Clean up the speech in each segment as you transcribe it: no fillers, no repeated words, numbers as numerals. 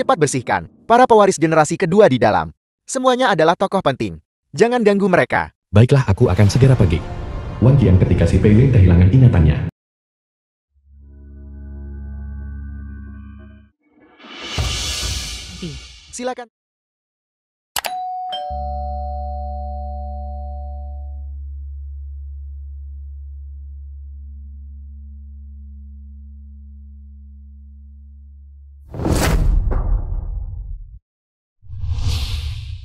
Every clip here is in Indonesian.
Cepat bersihkan para pewaris generasi kedua di dalam. Semuanya adalah tokoh penting. Jangan ganggu mereka. Baiklah, aku akan segera pergi. Wang Qian ketika si Pei Wei kehilangan ingatannya. Silakan.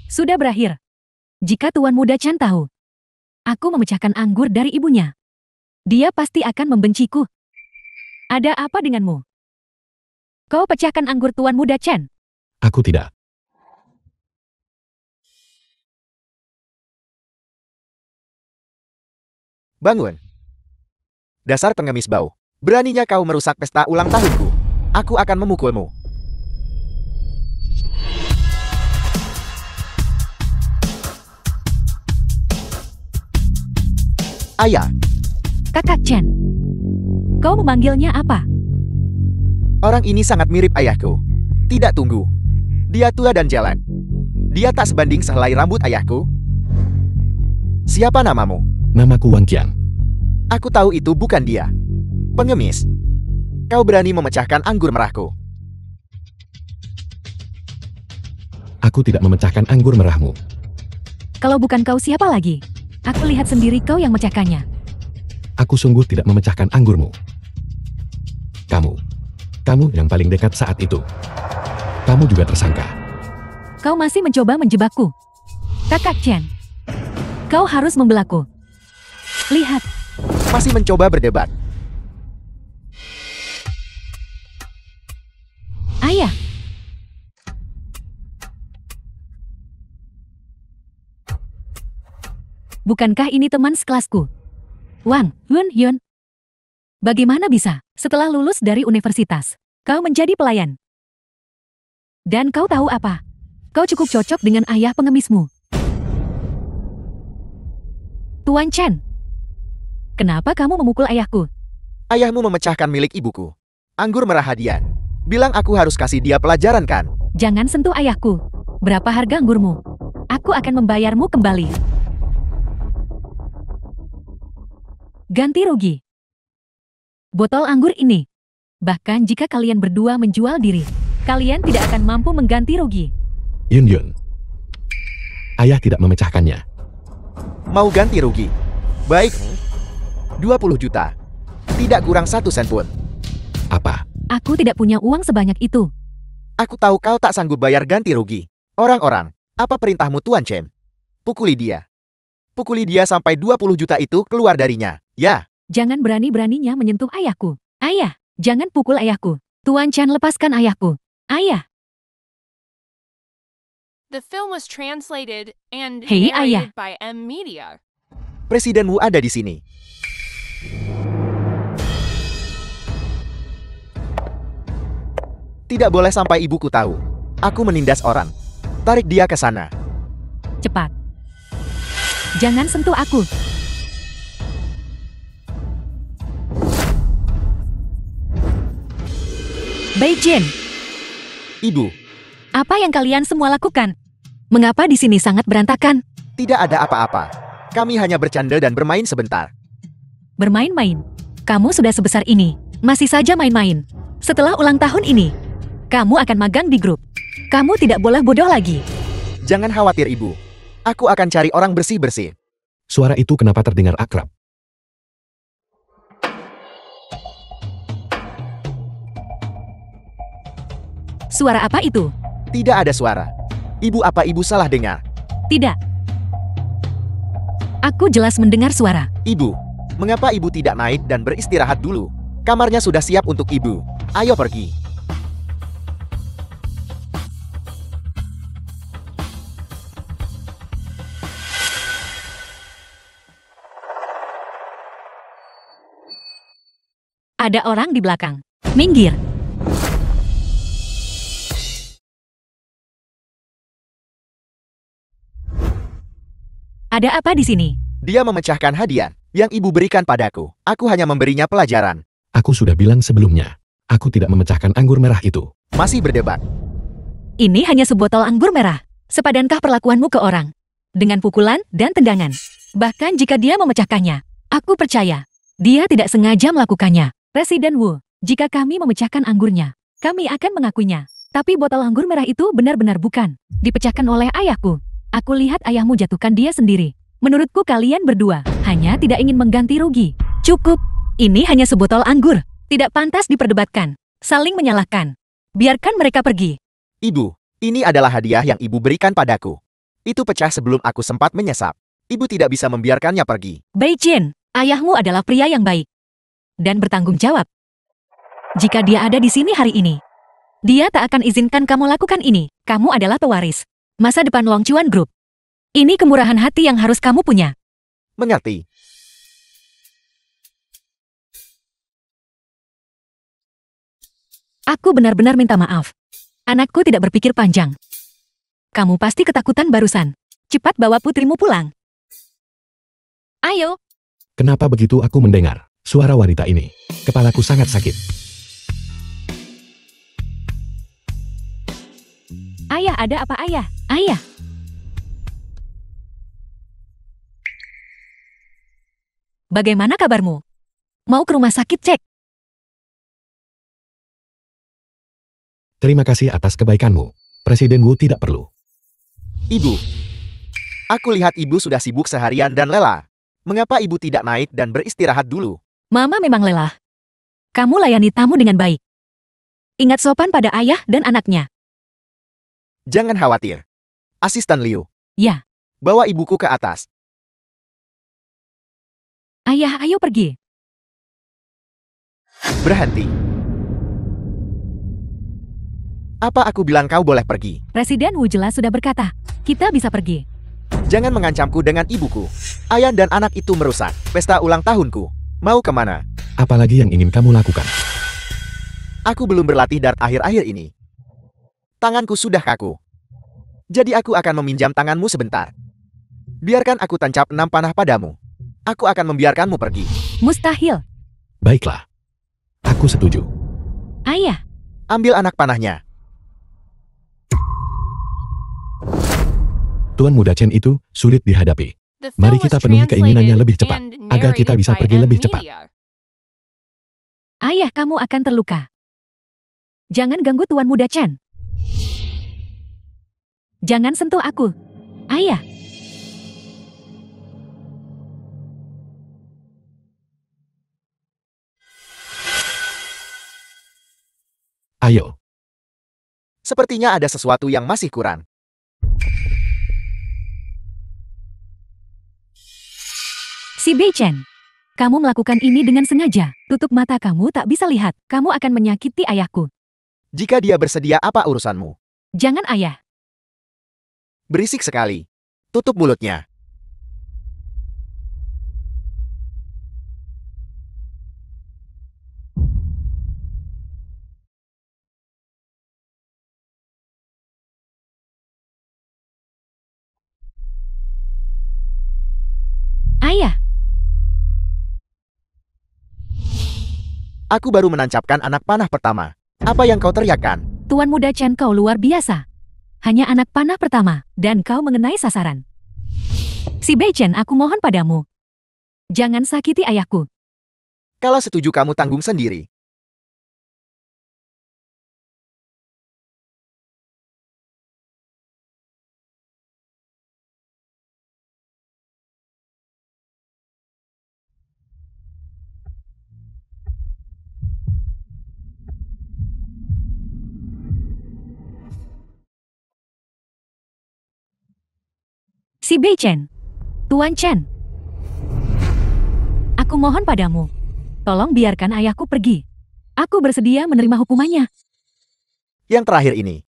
Sudah berakhir. Jika Tuan Muda Chen tahu, aku memecahkan anggur dari ibunya, dia pasti akan membenciku. Ada apa denganmu? Kau pecahkan anggur Tuan Muda Chen? Aku tidak. Bangun. Dasar pengemis bau. Beraninya kau merusak pesta ulang tahunku. Aku akan memukulmu. Ayah. Kakak Chen. Kau memanggilnya apa? Orang ini sangat mirip ayahku. Tidak, tunggu. Dia tua dan jelek. Dia tak sebanding sehelai rambut ayahku. Siapa namamu? Namaku Wang Qian. Aku tahu itu bukan dia. Pengemis. Kau berani memecahkan anggur merahku. Aku tidak memecahkan anggur merahmu. Kalau bukan kau siapa lagi? Aku lihat sendiri kau yang mecahkannya. Aku sungguh tidak memecahkan anggurmu. Kamu yang paling dekat saat itu. Kamu juga tersangka. Kau masih mencoba menjebakku. Kakak Chen. Kau harus membelaku. Lihat. Masih mencoba berdebat. Ayah. Bukankah ini teman sekelasku? Wang Yun. Bagaimana bisa, setelah lulus dari universitas, kau menjadi pelayan? Dan kau tahu apa? Kau cukup cocok dengan ayah pengemismu. Tuan Chen, kenapa kamu memukul ayahku? Ayahmu memecahkan milik ibuku. Anggur merah hadiah. Bilang aku harus kasih dia pelajaran kan? Jangan sentuh ayahku. Berapa harga anggurmu? Aku akan membayarmu kembali. Ganti rugi. Botol anggur ini. Bahkan jika kalian berdua menjual diri, kalian tidak akan mampu mengganti rugi. Yun. Ayah tidak memecahkannya. Mau ganti rugi? Baik. 20 juta. Tidak kurang 1 sen pun. Apa? Aku tidak punya uang sebanyak itu. Aku tahu kau tak sanggup bayar ganti rugi. Orang-orang, apa perintahmu Tuan Chen? Pukuli dia. Pukuli dia sampai 20 juta itu keluar darinya. Ya. Jangan berani-beraninya menyentuh ayahku. Ayah, jangan pukul ayahku. Tuan Chen, lepaskan ayahku. Ayah. The film was translated and Hei, ayah. narrated by M Media. Presidenmu ada di sini. Tidak boleh sampai ibuku tahu. Aku menindas orang. Tarik dia ke sana. Cepat. Jangan sentuh aku. Beijing. Ibu, Apa yang kalian semua lakukan? Mengapa di sini sangat berantakan? tidak ada apa-apa. Kami hanya bercanda dan bermain sebentar. Bermain-main. Kamu sudah sebesar ini, masih saja main-main. Setelah ulang tahun ini, kamu akan magang di grup. Kamu tidak boleh bodoh lagi. Jangan khawatir, Ibu. Aku akan cari orang bersih-bersih. Suara itu kenapa terdengar akrab? Suara apa itu? Tidak ada suara. Ibu, apa ibu salah dengar? Tidak. Aku jelas mendengar suara. Ibu, mengapa ibu tidak naik dan beristirahat dulu? Kamarnya sudah siap untuk ibu. Ayo pergi. Ada orang di belakang. Minggir. Ada apa di sini? Dia memecahkan hadiah yang ibu berikan padaku. Aku hanya memberinya pelajaran. Aku sudah bilang sebelumnya. Aku tidak memecahkan anggur merah itu. Masih berdebat. Ini hanya sebotol anggur merah. Sepadankah perlakuanmu ke orang? Dengan pukulan dan tendangan. Bahkan jika dia memecahkannya, aku percaya, dia tidak sengaja melakukannya. Presiden Wu, jika kami memecahkan anggurnya, kami akan mengakuinya. Tapi botol anggur merah itu benar-benar bukan dipecahkan oleh ayahku. Aku lihat ayahmu jatuhkan dia sendiri. Menurutku kalian berdua hanya tidak ingin mengganti rugi. Cukup. Ini hanya sebotol anggur. Tidak pantas diperdebatkan. Saling menyalahkan. Biarkan mereka pergi. Ibu, ini adalah hadiah yang ibu berikan padaku. Itu pecah sebelum aku sempat menyesap. Ibu tidak bisa membiarkannya pergi. Bei Jin, ayahmu adalah pria yang baik dan bertanggung jawab. Jika dia ada di sini hari ini, dia tak akan izinkan kamu lakukan ini. Kamu adalah pewaris masa depan Long Chuan Group. Ini kemurahan hati yang harus kamu punya. Mengerti? Aku benar-benar minta maaf. Anakku tidak berpikir panjang. Kamu pasti ketakutan barusan. Cepat bawa putrimu pulang. Ayo. Kenapa begitu aku mendengar suara wanita ini? Kepalaku sangat sakit. Ayah, ada apa ayah? Ayah. Bagaimana kabarmu? Mau ke rumah sakit cek? Terima kasih atas kebaikanmu. Presiden Wu tidak perlu. Ibu. Aku lihat ibu sudah sibuk seharian dan lelah. Mengapa ibu tidak naik dan beristirahat dulu? Mama memang lelah. Kamu layani tamu dengan baik. Ingat sopan pada ayah dan anaknya. Jangan khawatir. Asisten Liu. Ya. Bawa ibuku ke atas. Ayah, ayo pergi. Berhenti. Apa aku bilang kau boleh pergi? Presiden Wu jelas sudah berkata, kita bisa pergi. Jangan mengancamku dengan ibuku. Ayah dan anak itu merusak pesta ulang tahunku. Mau kemana? Apalagi yang ingin kamu lakukan? Aku belum berlatih dart akhir-akhir ini. Tanganku sudah kaku. Jadi aku akan meminjam tanganmu sebentar. Biarkan aku tancap 6 panah padamu. Aku akan membiarkanmu pergi. Mustahil. Baiklah. Aku setuju. Ayah. Ambil anak panahnya. Tuan muda Chen itu sulit dihadapi. The Mari film kita was penuhi keinginannya translated lebih cepat, and agar kita narrated bisa by pergi N lebih cepat. Media. Ayah, kamu akan terluka. Jangan ganggu Tuan Muda Chen. Jangan sentuh aku. Ayah. Ayo. Sepertinya ada sesuatu yang masih kurang. Si Bei Chen. Kamu melakukan ini dengan sengaja. Tutup mata kamu tak bisa lihat. Kamu akan menyakiti ayahku. Jika dia bersedia, apa urusanmu? Jangan ayah. Berisik sekali. Tutup mulutnya. Ayah. Aku baru menancapkan anak panah pertama. Apa yang kau teriakkan? Tuan Muda Chen, kau luar biasa. Hanya anak panah pertama, dan kau mengenai sasaran. Si Bei Chen, aku mohon padamu. Jangan sakiti ayahku. Kalau setuju kamu tanggung sendiri. Si Bei Chen. Tuan Chen. Aku mohon padamu. Tolong biarkan ayahku pergi. Aku bersedia menerima hukumannya. Yang terakhir ini.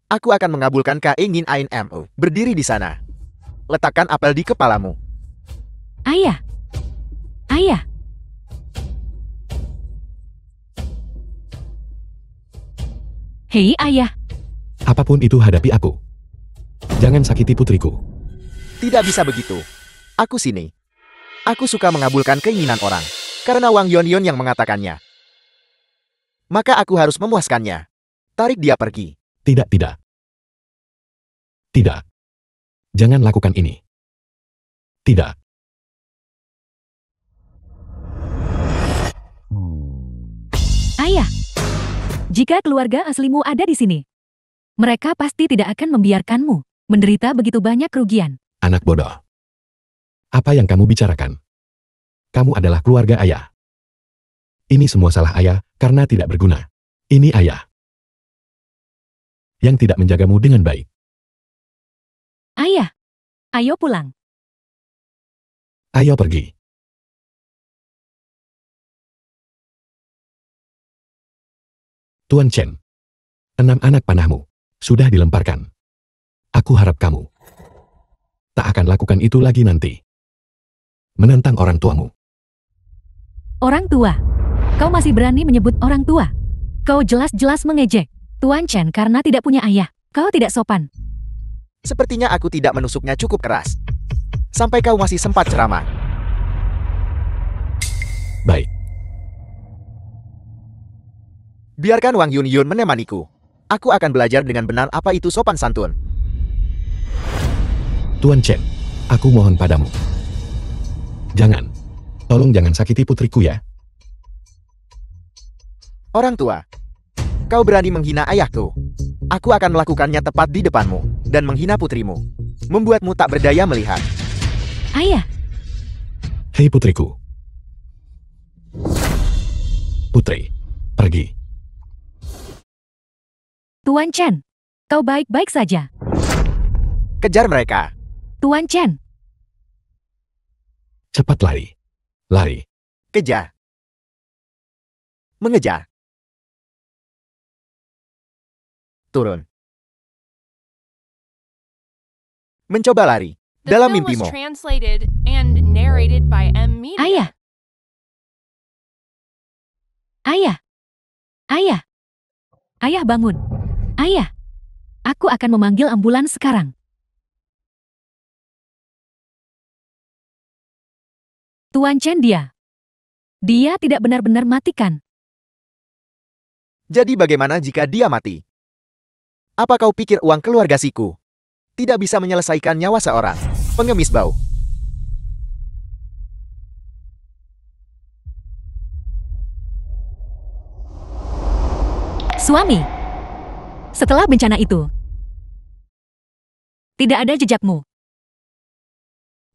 Aku akan mengabulkan keinginanmu. Berdiri di sana. Letakkan apel di kepalamu. Ayah. Ayah. Hei ayah. Apapun itu hadapi aku. Jangan sakiti putriku. Tidak bisa begitu. Aku sini. Aku suka mengabulkan keinginan orang. Karena Wang Yon yang mengatakannya. Maka aku harus memuaskannya. Tarik dia pergi. Tidak, tidak. Tidak. Jangan lakukan ini. Tidak. Ayah, jika keluarga aslimu ada di sini, mereka pasti tidak akan membiarkanmu menderita begitu banyak kerugian. Anak bodoh. Apa yang kamu bicarakan? Kamu adalah keluarga ayah. Ini semua salah ayah karena tidak berguna. Ini ayah yang tidak menjagamu dengan baik. Ayah, ayo pulang. Ayo pergi. Tuan Chen, 6 anak panahmu sudah dilemparkan. Aku harap kamu tak akan lakukan itu lagi nanti. Menentang orang tuamu. Orang tua, kau masih berani menyebut orang tua? Kau jelas-jelas mengejek Tuan Chen karena tidak punya ayah. Kau tidak sopan. Sepertinya aku tidak menusuknya cukup keras. Sampai kau masih sempat ceramah. Baik. Biarkan Wang Yunyun menemaniku. Aku akan belajar dengan benar apa itu sopan santun. Tuan Chen, aku mohon padamu. Jangan. Tolong jangan sakiti putriku ya. Orang tua, kau berani menghina ayahku. Aku akan melakukannya tepat di depanmu dan menghina putrimu. Membuatmu tak berdaya melihat. Ayah, Hei putriku. Putri, pergi. Tuan Chen, kau baik-baik saja. Kejar mereka. Tuan Chen, Cepat lari. Lari. Kejar. Mengejar. Turun. Mencoba lari. The Dalam film was mimpimu. translated and narrated by M. Media. ayah. Ayah, ayah. Ayah bangun. Ayah, aku akan memanggil ambulans sekarang. Tuan Chen dia tidak benar-benar matikan. Jadi bagaimana jika dia mati? Apa kau pikir uang keluarga Siku tidak bisa menyelesaikan nyawa seorang pengemis bau? Suami, setelah bencana itu, tidak ada jejakmu.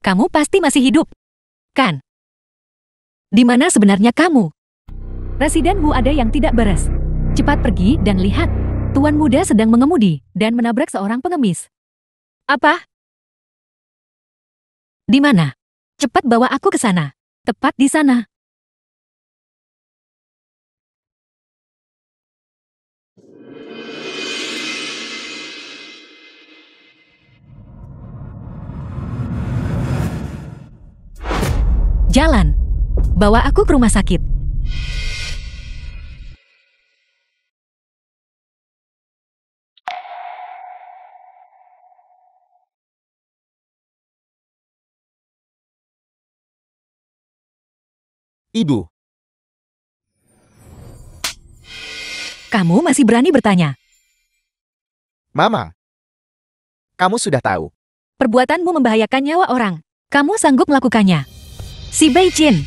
Kamu pasti masih hidup, kan? Di mana sebenarnya kamu? Residen Wu ada yang tidak beres. Cepat pergi dan lihat. Tuan muda sedang mengemudi dan menabrak seorang pengemis. Apa? Di mana? Cepat bawa aku ke sana. Tepat di sana. Jalan. Bawa aku ke rumah sakit. Ibu, Kamu masih berani bertanya. Mama, kamu sudah tahu. Perbuatanmu membahayakan nyawa orang. Kamu sanggup melakukannya. Si Bei Jin,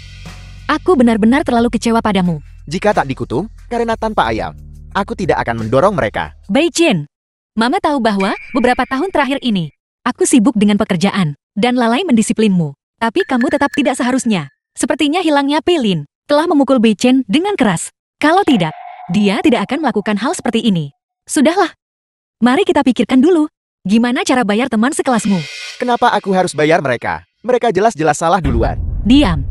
aku benar-benar terlalu kecewa padamu. Jika tak dikutuk, karena tanpa ayam, aku tidak akan mendorong mereka. Bei Jin, Mama tahu bahwa beberapa tahun terakhir ini, aku sibuk dengan pekerjaan dan lalai mendisiplinmu. Tapi kamu tetap tidak seharusnya. Sepertinya hilangnya Peilin telah memukul Bei Chen dengan keras. Kalau tidak, dia tidak akan melakukan hal seperti ini. Sudahlah. Mari kita pikirkan dulu. Gimana cara bayar teman sekelasmu? Kenapa aku harus bayar mereka? Mereka jelas-jelas salah duluan. Diam.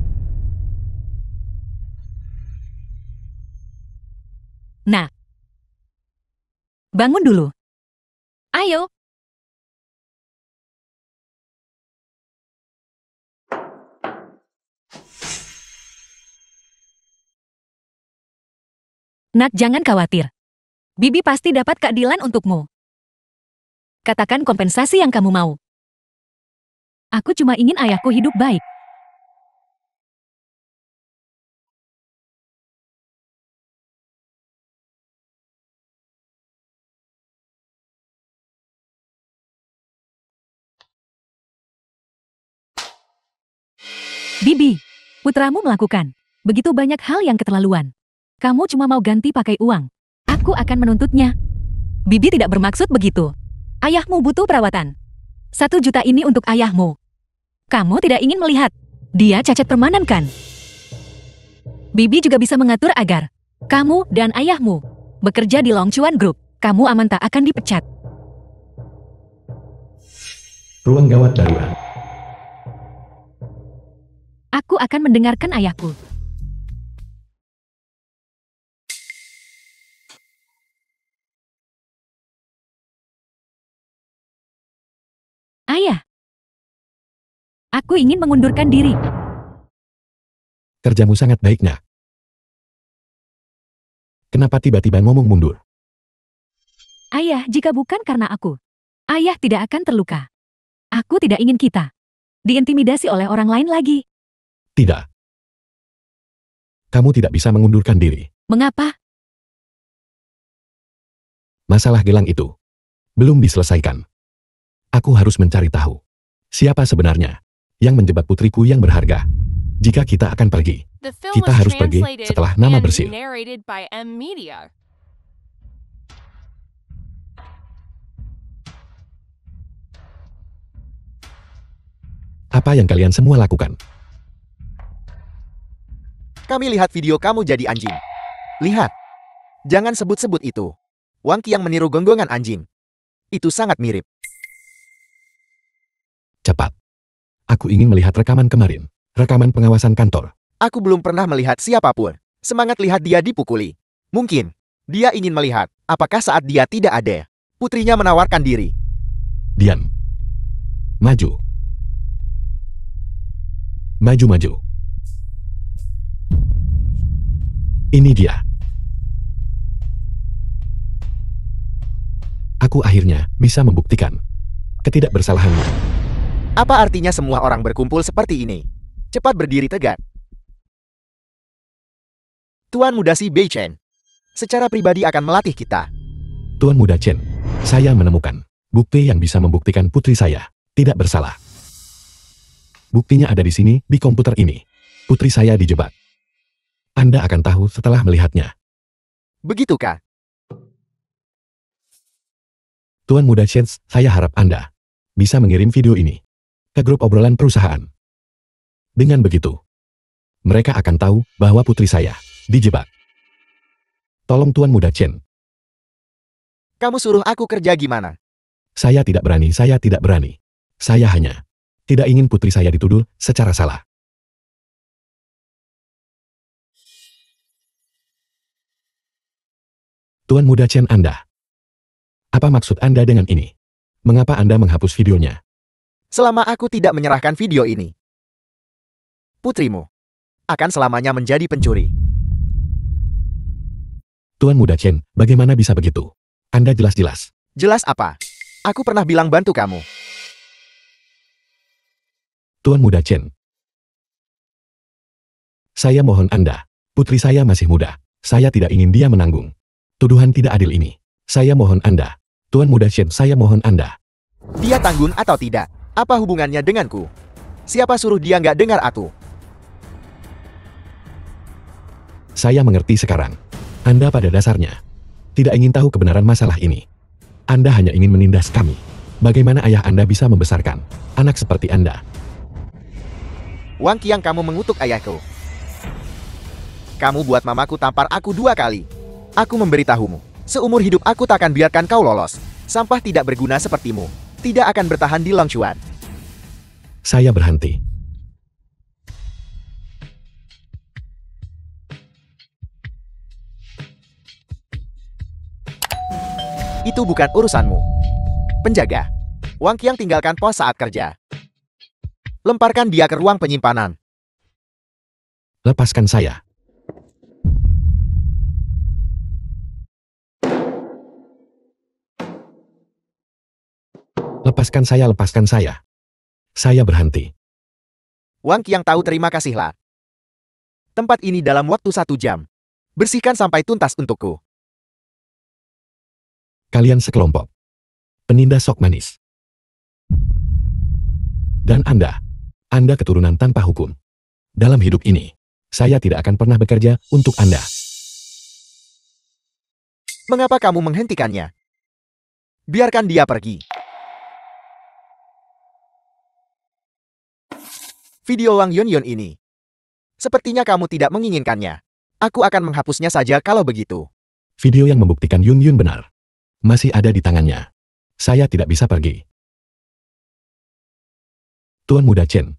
Nah. Bangun dulu. Ayo. Nat, jangan khawatir. Bibi pasti dapat keadilan untukmu. Katakan kompensasi yang kamu mau. Aku cuma ingin ayahku hidup baik. Bibi, putramu melakukan begitu banyak hal yang keterlaluan. Kamu cuma mau ganti pakai uang. Aku akan menuntutnya. Bibi tidak bermaksud begitu. Ayahmu butuh perawatan. 1 juta ini untuk ayahmu. Kamu tidak ingin melihat dia cacat permanen kan? Bibi juga bisa mengatur agar kamu dan ayahmu bekerja di Long Chuan Group. Kamu aman tak akan dipecat. Ruang gawat darurat. Aku akan mendengarkan ayahku. Ayah, aku ingin mengundurkan diri. Kerjamu sangat baik, Nak. Kenapa tiba-tiba ngomong mundur? Ayah, jika bukan karena aku, ayah tidak akan terluka. Aku tidak ingin kita diintimidasi oleh orang lain lagi. Tidak. Kamu tidak bisa mengundurkan diri. Mengapa? Masalah gelang itu belum diselesaikan. Aku harus mencari tahu siapa sebenarnya yang menjebak putriku yang berharga. Jika kita akan pergi, The film kita was harus pergi translated setelah nama and bersih. narrated by M Media. Apa yang kalian semua lakukan? Kami lihat video kamu jadi anjing. Lihat. Jangan sebut-sebut itu. Wang Qiang meniru gonggongan anjing. Itu sangat mirip. Cepat. Aku ingin melihat rekaman kemarin. Rekaman pengawasan kantor. Aku belum pernah melihat siapapun. Semangat lihat dia dipukuli. Mungkin, dia ingin melihat apakah saat dia tidak ada, putrinya menawarkan diri. Diam. Maju. Maju-maju. Ini dia. Aku akhirnya bisa membuktikan ketidakbersalahanmu. Apa artinya semua orang berkumpul seperti ini? Cepat berdiri tegak. Tuan Muda Si Bei Chen, secara pribadi akan melatih kita. Tuan Muda Chen, saya menemukan bukti yang bisa membuktikan putri saya tidak bersalah. Buktinya ada di sini, di komputer ini. Putri saya dijebak. Anda akan tahu setelah melihatnya. Begitukah? Tuan Muda Chen, saya harap Anda bisa mengirim video ini ke grup obrolan perusahaan. Dengan begitu, mereka akan tahu bahwa putri saya dijebak. Tolong Tuan Muda Chen. Kamu suruh aku kerja gimana? Saya tidak berani, saya tidak berani. Saya hanya tidak ingin putri saya dituduh secara salah. Tuan Muda Chen Anda. Apa maksud Anda dengan ini? Mengapa Anda menghapus videonya? Selama aku tidak menyerahkan video ini, putrimu akan selamanya menjadi pencuri. Tuan Muda Chen, bagaimana bisa begitu? Anda jelas-jelas. Jelas apa? Aku pernah bilang bantu kamu. Tuan Muda Chen. Saya mohon Anda. Putri saya masih muda. Saya tidak ingin dia menanggung tuduhan tidak adil ini. Saya mohon Anda. Tuan Muda Chen, saya mohon Anda. Dia tanggung atau tidak? Apa hubungannya denganku? Siapa suruh dia nggak dengar aku? Saya mengerti sekarang. Anda pada dasarnya tidak ingin tahu kebenaran masalah ini. Anda hanya ingin menindas kami. Bagaimana ayah Anda bisa membesarkan anak seperti Anda? Wang Qiang, kamu mengutuk ayahku. Kamu buat mamaku tampar aku 2 kali. Aku memberitahumu, seumur hidup aku takkan biarkan kau lolos. Sampah tidak berguna sepertimu tidak akan bertahan di Long Chuan. Saya berhenti. Itu bukan urusanmu. Penjaga, Wang Qiang tinggalkan pos saat kerja. Lemparkan dia ke ruang penyimpanan. Lepaskan saya. Lepaskan saya, lepaskan saya. Saya berhenti. Wang Qiang tahu, terima kasihlah. Tempat ini dalam waktu 1 jam. Bersihkan sampai tuntas untukku. Kalian sekelompok penindas sok manis. Dan Anda keturunan tanpa hukum. Dalam hidup ini, saya tidak akan pernah bekerja untuk Anda. Mengapa kamu menghentikannya? Biarkan dia pergi. Video Wang Yunyun ini. Sepertinya kamu tidak menginginkannya. Aku akan menghapusnya saja kalau begitu. Video yang membuktikan Yun Yun benar. Masih ada di tangannya. Saya tidak bisa pergi. Tuan Muda Chen.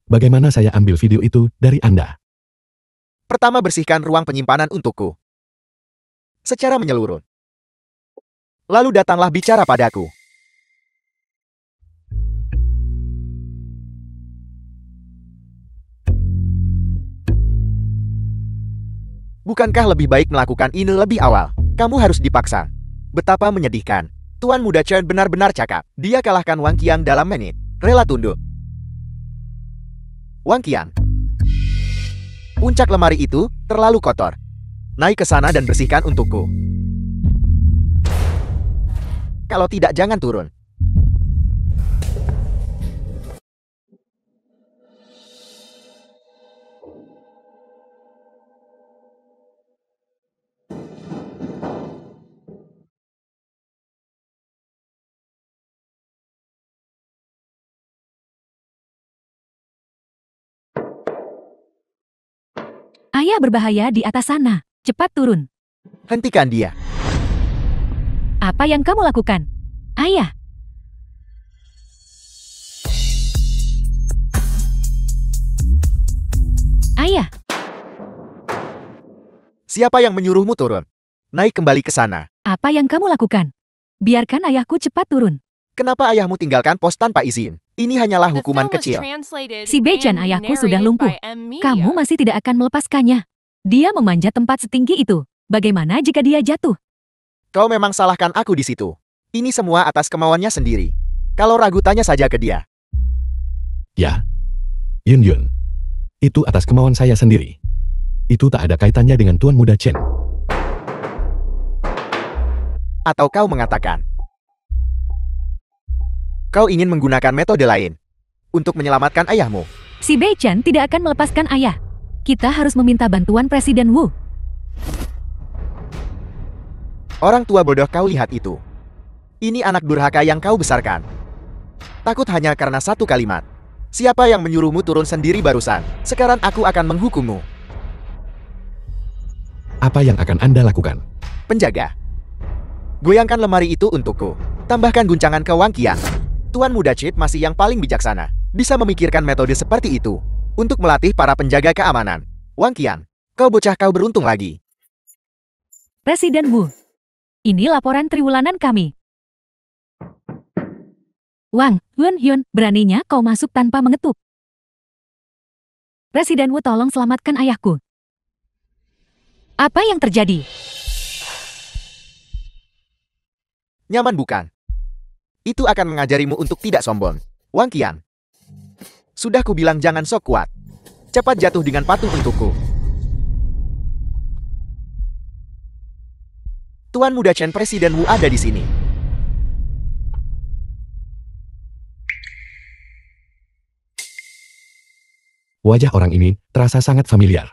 Bagaimana saya ambil video itu dari Anda? Pertama, bersihkan ruang penyimpanan untukku. Secara menyeluruh. Lalu datanglah bicara padaku. Bukankah lebih baik melakukan ini lebih awal? Kamu harus dipaksa. Betapa menyedihkan. Tuan Muda Chen benar-benar cakap. Dia kalahkan Wang Qiang dalam menit. Rela tunduk. Wang Qiang. Puncak lemari itu terlalu kotor. Naik ke sana dan bersihkan untukku. Kalau tidak, jangan turun. Ayah berbahaya di atas sana. Cepat turun. Hentikan dia. Apa yang kamu lakukan? Ayah. Ayah. Siapa yang menyuruhmu turun? Naik kembali ke sana. Apa yang kamu lakukan? Biarkan ayahku cepat turun. Kenapa ayahmu tinggalkan pos tanpa izin? Ini hanyalah The hukuman film was kecil. translated Si Bejan and ayahku sudah narrated lumpuh. by M. Media. Kamu masih tidak akan melepaskannya. Dia memanjat tempat setinggi itu. Bagaimana jika dia jatuh? Kau memang salahkan aku di situ. Ini semua atas kemauannya sendiri. Kalau ragu, tanya saja ke dia. Ya. Yun Yun. Itu atas kemauan saya sendiri. Itu tak ada kaitannya dengan Tuan Muda Chen. Atau kau mengatakan, kau ingin menggunakan metode lain untuk menyelamatkan ayahmu. Si Bejan tidak akan melepaskan ayah. Kita harus meminta bantuan Presiden Wu. Orang tua bodoh, kau lihat itu. Ini anak durhaka yang kau besarkan. Takut hanya karena satu kalimat. Siapa yang menyuruhmu turun sendiri barusan? Sekarang aku akan menghukummu. Apa yang akan Anda lakukan? Penjaga. Goyangkan lemari itu untukku. Tambahkan guncangan ke Wang Qiang. Tuan Muda Chen masih yang paling bijaksana. Bisa memikirkan metode seperti itu. Untuk melatih para penjaga keamanan. Wang Qiang, kau bocah, kau beruntung lagi. Presiden Wu. Ini laporan triwulanan kami. Wang Yunyun, beraninya kau masuk tanpa mengetuk. Presiden Wu, tolong selamatkan ayahku. Apa yang terjadi? Nyaman bukan? Itu akan mengajarimu untuk tidak sombong. Wang Qiang. Sudah kubilang jangan sok kuat. Cepat jatuh dengan patuh untukku. Tuan Muda Chen, Presiden Wu ada di sini. Wajah orang ini terasa sangat familiar.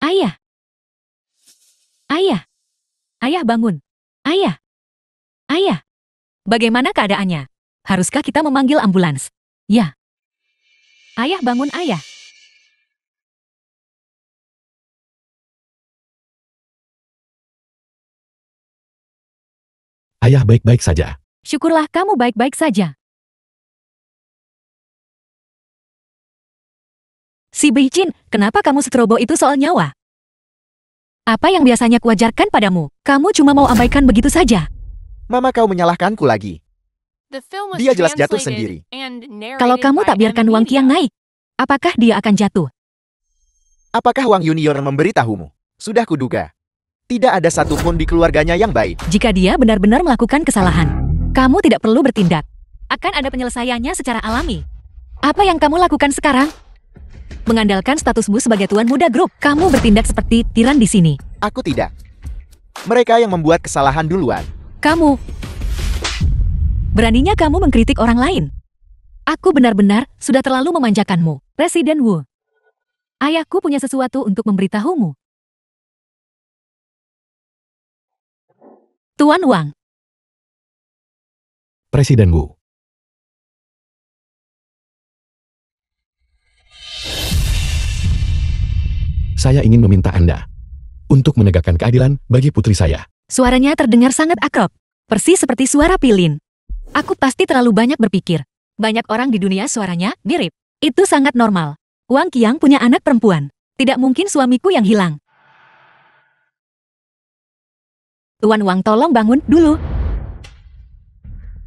Ayah. Ayah. Ayah, bangun. Ayah. Ayah. Bagaimana keadaannya? Haruskah kita memanggil ambulans? Ya. Ayah, bangun, ayah. Ayah baik-baik saja. Syukurlah kamu baik-baik saja. Si Beijin, kenapa kamu seteroboh itu soal nyawa? Apa yang biasanya kuajarkan padamu? Kamu cuma mau abaikan begitu saja. Mama, kau menyalahkanku lagi. The film was Dia jelas jatuh translated sendiri. and narrated Kalau kamu tak by biarkan M. Wang Qiang Media. naik, apakah dia akan jatuh? Apakah Wang Junior memberitahumu? Sudah kuduga. Tidak ada satupun di keluarganya yang baik. Jika dia benar-benar melakukan kesalahan, kamu tidak perlu bertindak. Akan ada penyelesaiannya secara alami. Apa yang kamu lakukan sekarang? Mengandalkan statusmu sebagai tuan muda grup, kamu bertindak seperti tiran di sini. Aku tidak. Mereka yang membuat kesalahan duluan. Kamu. Beraninya kamu mengkritik orang lain. Aku benar-benar sudah terlalu memanjakanmu, Presiden Wu. Ayahku punya sesuatu untuk memberitahumu. Tuan Wang. Presiden Wu. Saya ingin meminta Anda untuk menegakkan keadilan bagi putri saya. Suaranya terdengar sangat akrab, persis seperti suara Pilin. Aku pasti terlalu banyak berpikir. Banyak orang di dunia suaranya mirip. Itu sangat normal. Wang Qiang punya anak perempuan. Tidak mungkin suamiku yang hilang. Tuan Wang, tolong bangun dulu.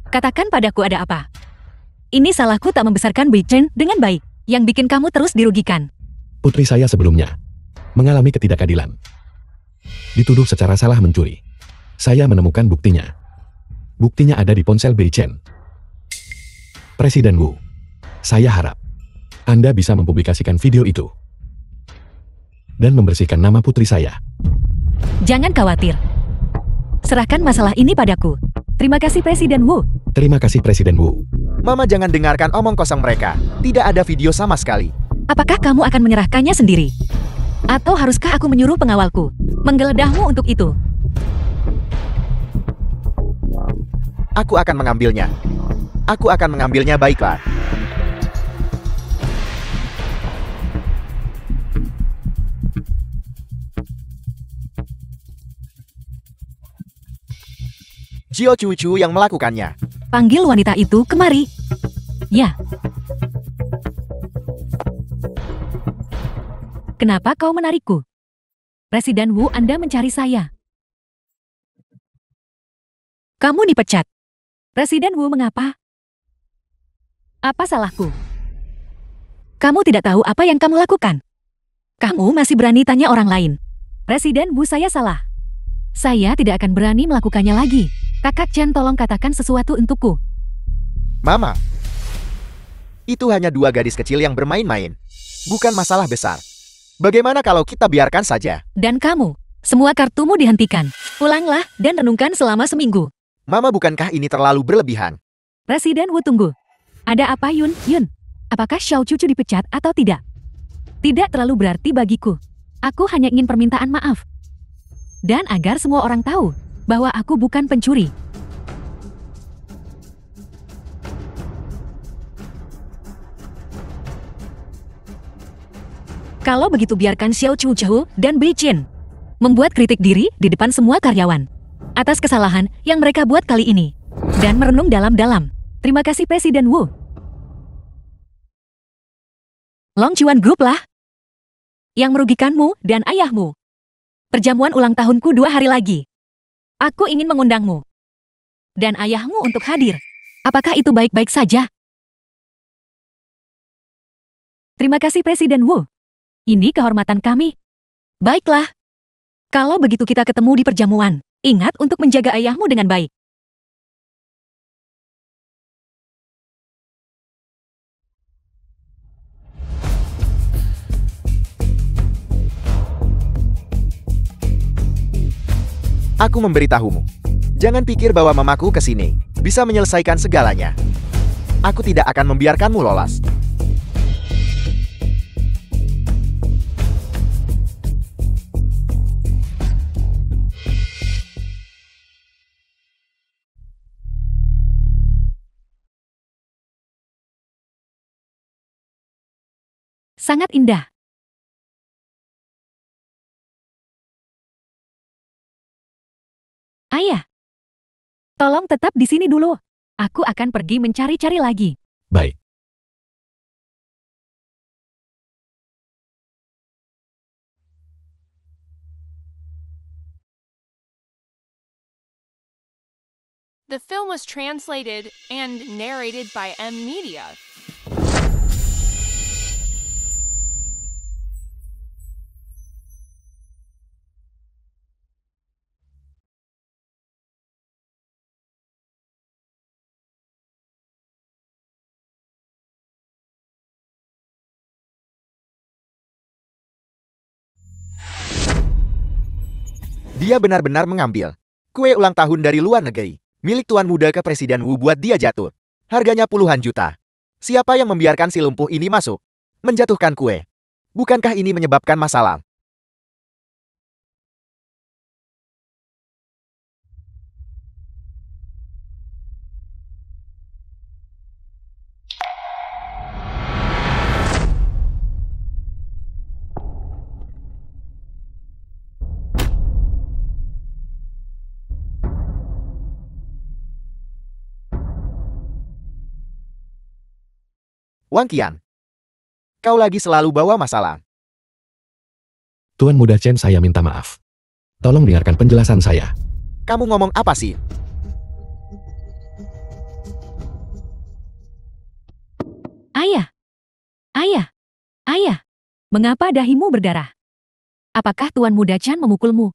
Katakan padaku ada apa. Ini salahku tak membesarkan Bei Chen dengan baik, yang bikin kamu terus dirugikan. Putri saya sebelumnya mengalami ketidakadilan. Dituduh secara salah mencuri. Saya menemukan buktinya. Buktinya ada di ponsel Bei Chen. Presiden Wu, saya harap Anda bisa mempublikasikan video itu dan membersihkan nama putri saya. Jangan khawatir. Serahkan masalah ini padaku. Terima kasih Presiden Wu. Terima kasih Presiden Wu. Mama, jangan dengarkan omong kosong mereka. Tidak ada video sama sekali. Apakah kamu akan menyerahkannya sendiri? Atau haruskah aku menyuruh pengawalku menggeledahmu untuk itu? Aku akan mengambilnya. Aku akan mengambilnya, baiklah. Jio Cucu yang melakukannya. Panggil wanita itu kemari. Ya. Kenapa kau menarikku? Presiden Wu, Anda mencari saya. Kamu dipecat. Presiden Wu, mengapa? Apa salahku? Kamu tidak tahu apa yang kamu lakukan. Kamu masih berani tanya orang lain. Presiden Wu, saya salah. Saya tidak akan berani melakukannya lagi. Kakak Chen, tolong katakan sesuatu untukku. Mama, itu hanya dua gadis kecil yang bermain-main. Bukan masalah besar. Bagaimana kalau kita biarkan saja? Dan kamu, semua kartumu dihentikan. Pulanglah dan renungkan selama seminggu. Mama, bukankah ini terlalu berlebihan? Presiden Wu, tunggu. Ada apa Yun? Apakah Xiao Cucu dipecat atau tidak? Tidak terlalu berarti bagiku. Aku hanya ingin permintaan maaf. Dan agar semua orang tahu bahwa aku bukan pencuri. Kalau begitu biarkan Xiao Cucu dan Bei Chen membuat kritik diri di depan semua karyawan atas kesalahan yang mereka buat kali ini. Dan merenung dalam-dalam. Terima kasih Presiden Wu. Long Chuan Group lah yang merugikanmu dan ayahmu. Perjamuan ulang tahunku 2 hari lagi. Aku ingin mengundangmu dan ayahmu untuk hadir. Apakah itu baik-baik saja? Terima kasih Presiden Wu. Ini kehormatan kami. Baiklah. Kalau begitu kita ketemu di perjamuan. Ingat untuk menjaga ayahmu dengan baik. Aku memberitahumu. Jangan pikir bahwa mamaku ke sini bisa menyelesaikan segalanya. Aku tidak akan membiarkanmu lolos. Sangat indah. Ayah, tolong tetap di sini dulu. Aku akan pergi mencari-cari lagi. Baik. The film was translated and narrated by M Media. Dia benar-benar mengambil kue ulang tahun dari luar negeri, milik Tuan Muda ke Presiden Wu buat dia jatuh. Harganya puluhan juta. Siapa yang membiarkan si lumpuh ini masuk? Menjatuhkan kue. Bukankah ini menyebabkan masalah? Wang Qian, kau lagi selalu bawa masalah. Tuan Muda Chen, saya minta maaf. Tolong dengarkan penjelasan saya. Kamu ngomong apa sih? Ayah! Ayah! Ayah! Mengapa dahimu berdarah? Apakah Tuan Muda Chen memukulmu?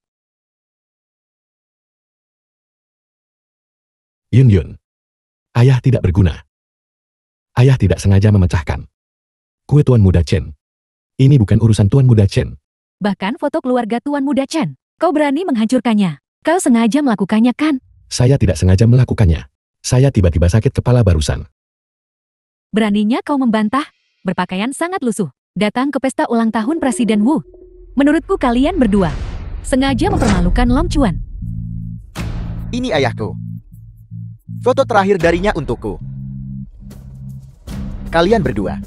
Yun Yun. Ayah tidak berguna. Ayah tidak sengaja memecahkan kue Tuan Muda Chen. Ini bukan urusan Tuan Muda Chen. Bahkan foto keluarga Tuan Muda Chen. Kau berani menghancurkannya. Kau sengaja melakukannya kan? Saya tidak sengaja melakukannya. Saya tiba-tiba sakit kepala barusan. Beraninya kau membantah? Berpakaian sangat lusuh. Datang ke pesta ulang tahun Presiden Wu. Menurutku kalian berdua sengaja mempermalukan Long Chuan. Ini ayahku. Foto terakhir darinya untukku. Kalian berdua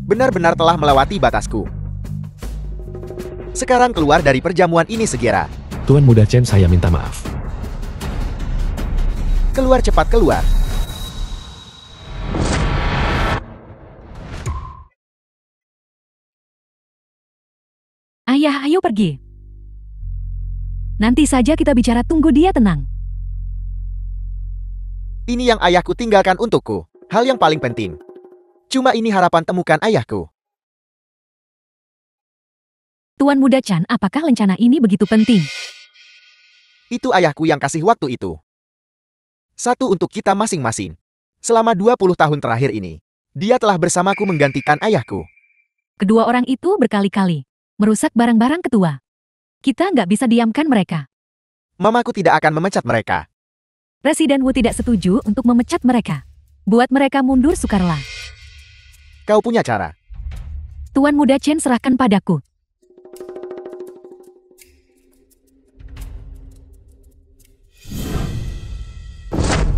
benar-benar telah melewati batasku. Sekarang keluar dari perjamuan ini segera. Tuan Muda Chen, saya minta maaf. Keluar cepat, keluar. Ayah, ayo pergi. Nanti saja kita bicara, tunggu dia tenang. Ini yang ayahku tinggalkan untukku. Hal yang paling penting. Cuma ini harapan temukan ayahku. Tuan Muda Chen, apakah rencana ini begitu penting? Itu ayahku yang kasih waktu itu. Satu untuk kita masing-masing. Selama 20 tahun terakhir ini, dia telah bersamaku menggantikan ayahku. Kedua orang itu berkali-kali merusak barang-barang ketua. Kita nggak bisa diamkan mereka. Mamaku tidak akan memecat mereka. Presiden Wu tidak setuju untuk memecat mereka. Buat mereka mundur sukarela. Kau punya cara. Tuan Muda Chen, serahkan padaku.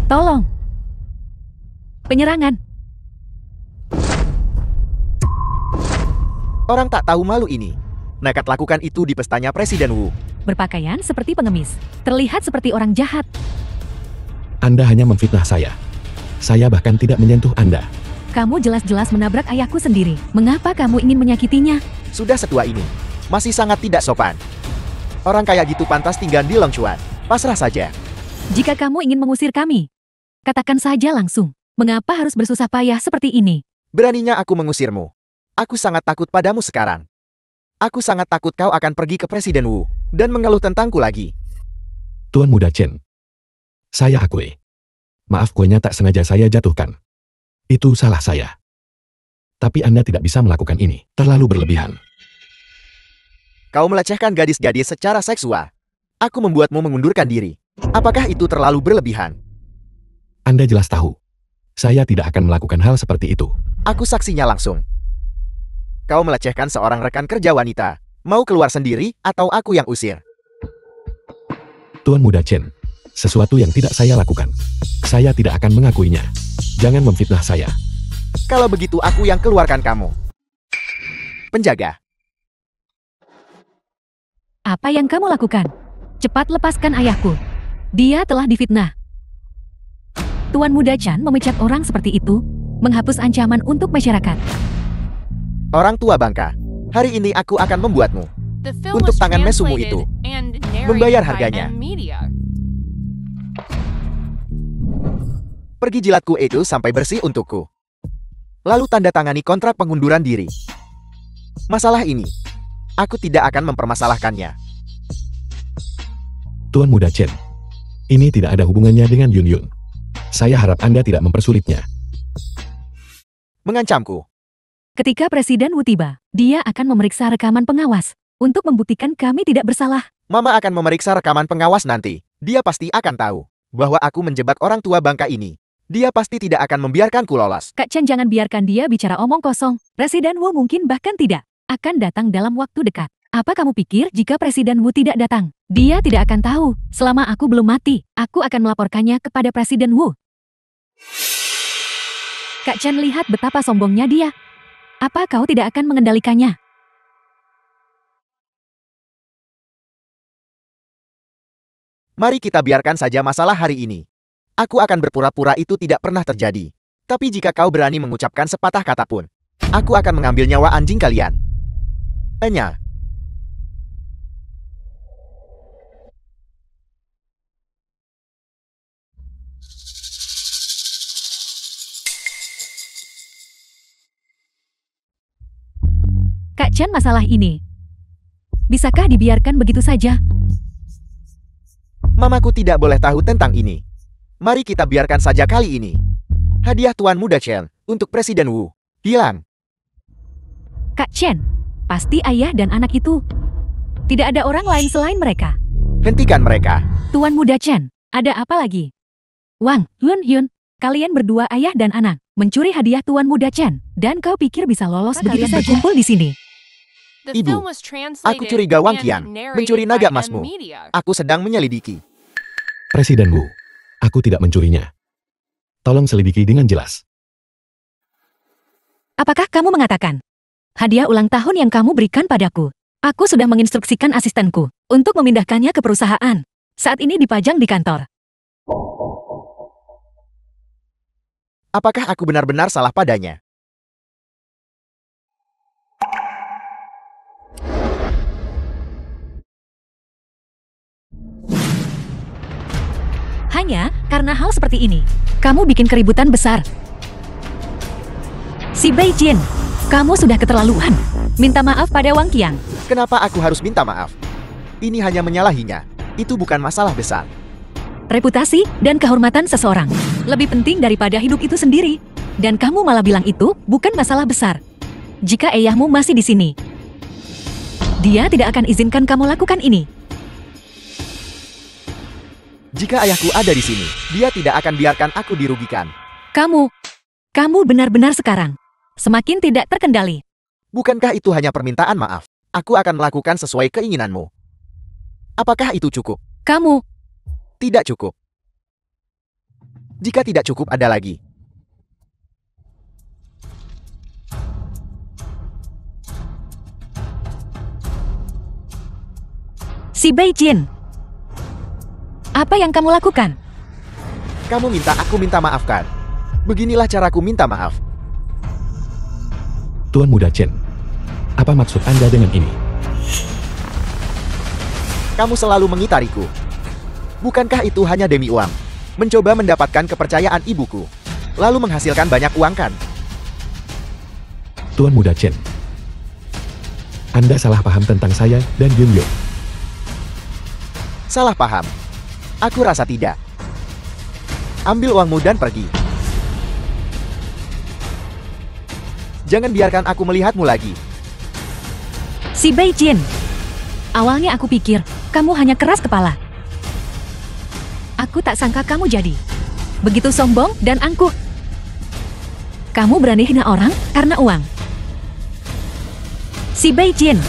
Tolong. Penyerangan. Orang tak tahu malu ini nekat lakukan itu di pestanya Presiden Wu. Berpakaian seperti pengemis. Terlihat seperti orang jahat. Anda hanya memfitnah saya. Saya bahkan tidak menyentuh Anda. Kamu jelas-jelas menabrak ayahku sendiri. Mengapa kamu ingin menyakitinya? Sudah setua ini, masih sangat tidak sopan. Orang kayak gitu pantas tinggal di Long Chuan. Pasrah saja. Jika kamu ingin mengusir kami, katakan saja langsung. Mengapa harus bersusah payah seperti ini? Beraninya aku mengusirmu. Aku sangat takut padamu sekarang. Aku sangat takut kau akan pergi ke Presiden Wu dan mengeluh tentangku lagi. Tuan Muda Chen. Saya akui. Maaf, kuenya tak sengaja saya jatuhkan. Itu salah saya. Tapi Anda tidak bisa melakukan ini. Terlalu berlebihan. Kau melecehkan gadis-gadis secara seksual. Aku membuatmu mengundurkan diri. Apakah itu terlalu berlebihan? Anda jelas tahu. Saya tidak akan melakukan hal seperti itu. Aku saksinya langsung. Kau melecehkan seorang rekan kerja wanita. Mau keluar sendiri atau aku yang usir? Tuan Muda Chen. Sesuatu yang tidak saya lakukan. Saya tidak akan mengakuinya. Jangan memfitnah saya. Kalau begitu aku yang keluarkan kamu. Penjaga. Apa yang kamu lakukan? Cepat lepaskan ayahku. Dia telah difitnah. Tuan Muda Chen memecat orang seperti itu, menghapus ancaman untuk masyarakat. Orang tua bangka. Hari ini aku akan membuatmu. The film Untuk was tangan mesumu translated itu. and narrated Membayar by harganya. M Media. Pergi jilat kue itu sampai bersih untukku. Lalu tanda tangani kontrak pengunduran diri. Masalah ini, aku tidak akan mempermasalahkannya. Tuan Muda Chen. Ini tidak ada hubungannya dengan Yun Yun. Saya harap Anda tidak mempersulitnya. Mengancamku. Ketika Presiden Wu tiba, dia akan memeriksa rekaman pengawas untuk membuktikan kami tidak bersalah. Mama akan memeriksa rekaman pengawas nanti. Dia pasti akan tahu bahwa aku menjebak orang tua bangka ini. Dia pasti tidak akan membiarkanku lolos. Kak Chen, jangan biarkan dia bicara omong kosong. Presiden Wu mungkin bahkan tidak akan datang dalam waktu dekat. Apa kamu pikir jika Presiden Wu tidak datang? Dia tidak akan tahu. Selama aku belum mati, aku akan melaporkannya kepada Presiden Wu. Kak Chen, lihat betapa sombongnya dia. Apa kau tidak akan mengendalikannya? Mari kita biarkan saja masalah hari ini. Aku akan berpura-pura itu tidak pernah terjadi. Tapi jika kau berani mengucapkan sepatah kata pun, aku akan mengambil nyawa anjing kalian. Enya. Kak Chen, masalah ini bisakah dibiarkan begitu saja? Mamaku tidak boleh tahu tentang ini. Mari kita biarkan saja kali ini. Hadiah Tuan Muda Chen untuk Presiden Wu. Hilang. Kak Chen, pasti ayah dan anak itu. Tidak ada orang lain selain mereka. Hentikan mereka. Tuan Muda Chen, ada apa lagi? Wang, Hyun, kalian berdua ayah dan anak mencuri hadiah Tuan Muda Chen. Dan kau pikir bisa lolos begitu saja berkumpul di sini? The Ibu, film was translated aku curiga Wang and Qian narrated mencuri by naga M emasmu. Media. Aku sedang menyelidiki. Presiden Wu, aku tidak mencurinya. Tolong selidiki dengan jelas. Apakah kamu mengatakan hadiah ulang tahun yang kamu berikan padaku? Aku sudah menginstruksikan asistenku untuk memindahkannya ke perusahaan. Saat ini dipajang di kantor. Apakah aku benar-benar salah padanya? Hanya karena hal seperti ini, kamu bikin keributan besar. Si Beijing, kamu sudah keterlaluan. Minta maaf pada Wang Qian. Kenapa aku harus minta maaf? Ini hanya menyalahinya. Itu bukan masalah besar. Reputasi dan kehormatan seseorang lebih penting daripada hidup itu sendiri. Dan kamu malah bilang itu bukan masalah besar. Jika ayahmu masih di sini, dia tidak akan izinkan kamu lakukan ini. Jika ayahku ada di sini, dia tidak akan biarkan aku dirugikan. Kamu benar-benar sekarang semakin tidak terkendali. Bukankah itu hanya permintaan maaf? Aku akan melakukan sesuai keinginanmu. Apakah itu cukup? Kamu, Tidak cukup. Jika tidak cukup, ada lagi. si Beijing. Apa yang kamu lakukan? Kamu minta aku minta maafkan. Beginilah caraku minta maaf. Tuan Muda Chen, apa maksud Anda dengan ini? Kamu selalu mengitariku. Bukankah itu hanya demi uang? Mencoba mendapatkan kepercayaan ibuku. Lalu menghasilkan banyak uang kan? Tuan Muda Chen, Anda salah paham tentang saya dan Yun Yun. Salah paham. Aku rasa tidak. Ambil uangmu dan pergi. Jangan biarkan aku melihatmu lagi. Si Beijing. Awalnya aku pikir kamu hanya keras kepala. Aku tak sangka kamu jadi begitu sombong dan angkuh. Kamu berani hina orang karena uang. Si Beijing.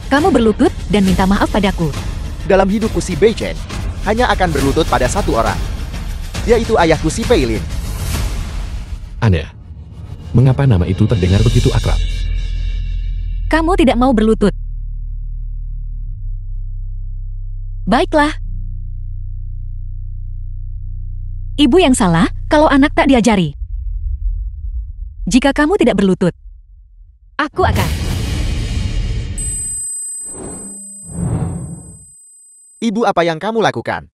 Kamu berlutut dan minta maaf padaku. Dalam hidupku si Beichen hanya akan berlutut pada satu orang. Yaitu ayahku si Peilin. Aneh. Mengapa nama itu terdengar begitu akrab? Kamu tidak mau berlutut. Baiklah. Ibu yang salah kalau anak tak diajari. Jika kamu tidak berlutut, aku akan. Ibu, apa yang kamu lakukan?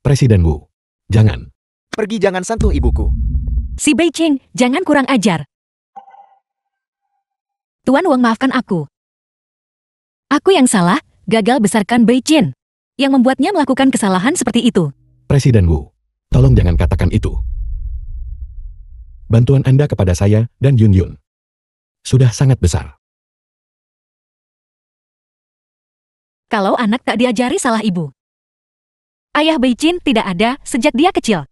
Presiden Wu, jangan. Pergi, jangan sentuh ibuku. Si Beijing, jangan kurang ajar. Tuan Wang, maafkan aku. Aku yang salah, gagal besarkan Beijing, yang membuatnya melakukan kesalahan seperti itu. Presiden Wu, tolong jangan katakan itu. Bantuan Anda kepada saya dan Yun Yun sudah sangat besar. kalau anak tak diajari salah ibu. Ayah Beijin tidak ada sejak dia kecil.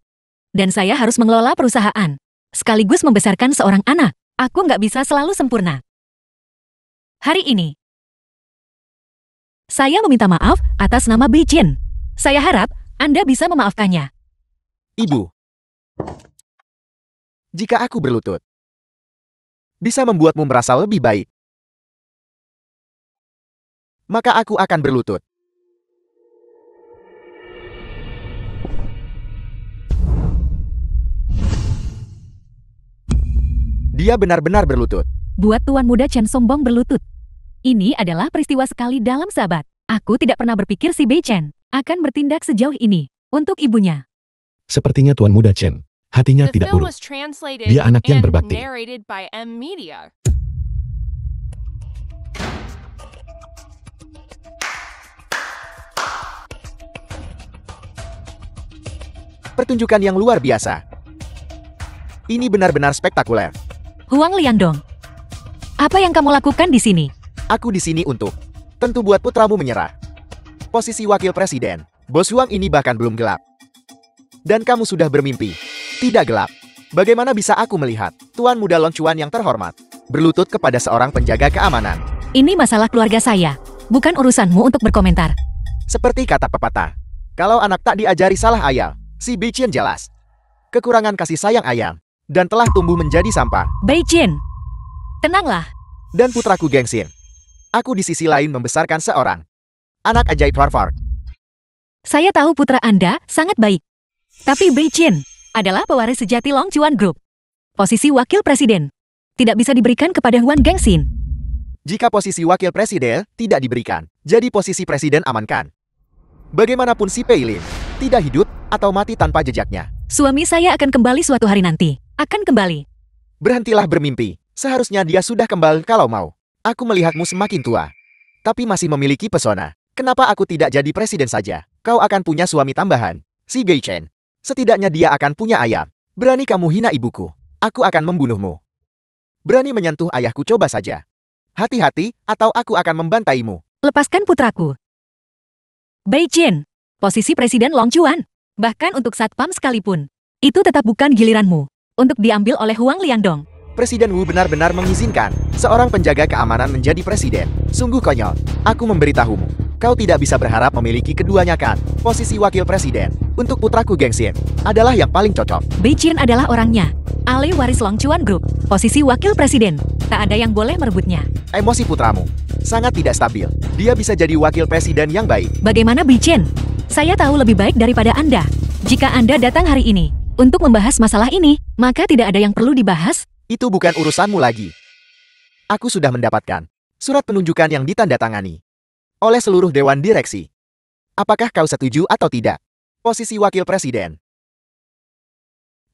Dan saya harus mengelola perusahaan, sekaligus membesarkan seorang anak. Aku nggak bisa selalu sempurna. Hari ini, saya meminta maaf atas nama Beijin. Saya harap Anda bisa memaafkannya. Ibu. Jika aku berlutut, bisa membuatmu merasa lebih baik, maka aku akan berlutut. Dia benar-benar berlutut. Buat Tuan Muda Chen sombong berlutut. Ini adalah peristiwa sekali dalam sahabat. Aku tidak pernah berpikir si Bei Chen akan bertindak sejauh ini untuk ibunya. Sepertinya Tuan Muda Chen, hatinya The tidak film buruk. was translated Dia anak yang and berbakti. narrated by M Media. Pertunjukan yang luar biasa. Ini benar-benar spektakuler. Huang Liangdong, apa yang kamu lakukan di sini? Aku di sini untuk tentu buat putramu menyerah. Posisi wakil presiden, Bos Huang ini bahkan belum gelap. Dan kamu sudah bermimpi. Tidak gelap. Bagaimana bisa aku melihat Tuan Muda Long Chuan yang terhormat berlutut kepada seorang penjaga keamanan? Ini masalah keluarga saya, bukan urusanmu untuk berkomentar. Seperti kata pepatah, kalau anak tak diajari salah ayah, si Bei Chen jelas kekurangan kasih sayang ayah dan telah tumbuh menjadi sampah. Beijin, tenanglah. Dan putraku Gengsin, aku di sisi lain membesarkan seorang anak ajaib Harvard. Saya tahu putra Anda sangat baik. Tapi Beijin adalah pewaris sejati Long Chuan Group. Posisi wakil presiden tidak bisa diberikan kepada Huan Gengsin. Jika posisi wakil presiden tidak diberikan, jadi posisi presiden amankan. Bagaimanapun si Pei Lin tidak hidup atau mati tanpa jejaknya. Suami saya akan kembali suatu hari nanti. Akan kembali. Berhentilah bermimpi. Seharusnya dia sudah kembali kalau mau. Aku melihatmu semakin tua, tapi masih memiliki pesona. Kenapa aku tidak jadi presiden saja? Kau akan punya suami tambahan, si Bei Chen. Setidaknya dia akan punya ayah. Berani kamu hina ibuku, aku akan membunuhmu. Berani menyentuh ayahku, coba saja. Hati-hati, atau aku akan membantaimu. Lepaskan putraku. Beijin, posisi presiden Long Chuan. Bahkan untuk satpam sekalipun, itu tetap bukan giliranmu untuk diambil oleh Huang Liangdong. Presiden Wu benar-benar mengizinkan seorang penjaga keamanan menjadi presiden. Sungguh konyol. Aku memberitahumu, kau tidak bisa berharap memiliki keduanya kan. Posisi wakil presiden untuk putraku Gengsin adalah yang paling cocok. Beijin adalah orangnya. Ahli waris Long Chuan Group. Posisi wakil presiden. Tak ada yang boleh merebutnya. Emosi putramu sangat tidak stabil. Dia bisa jadi wakil presiden yang baik. Bagaimana Beijin? Saya tahu lebih baik daripada Anda. Jika Anda datang hari ini untuk membahas masalah ini, maka tidak ada yang perlu dibahas. Itu bukan urusanmu lagi. Aku sudah mendapatkan surat penunjukan yang ditandatangani oleh seluruh dewan direksi. Apakah kau setuju atau tidak? Posisi wakil presiden.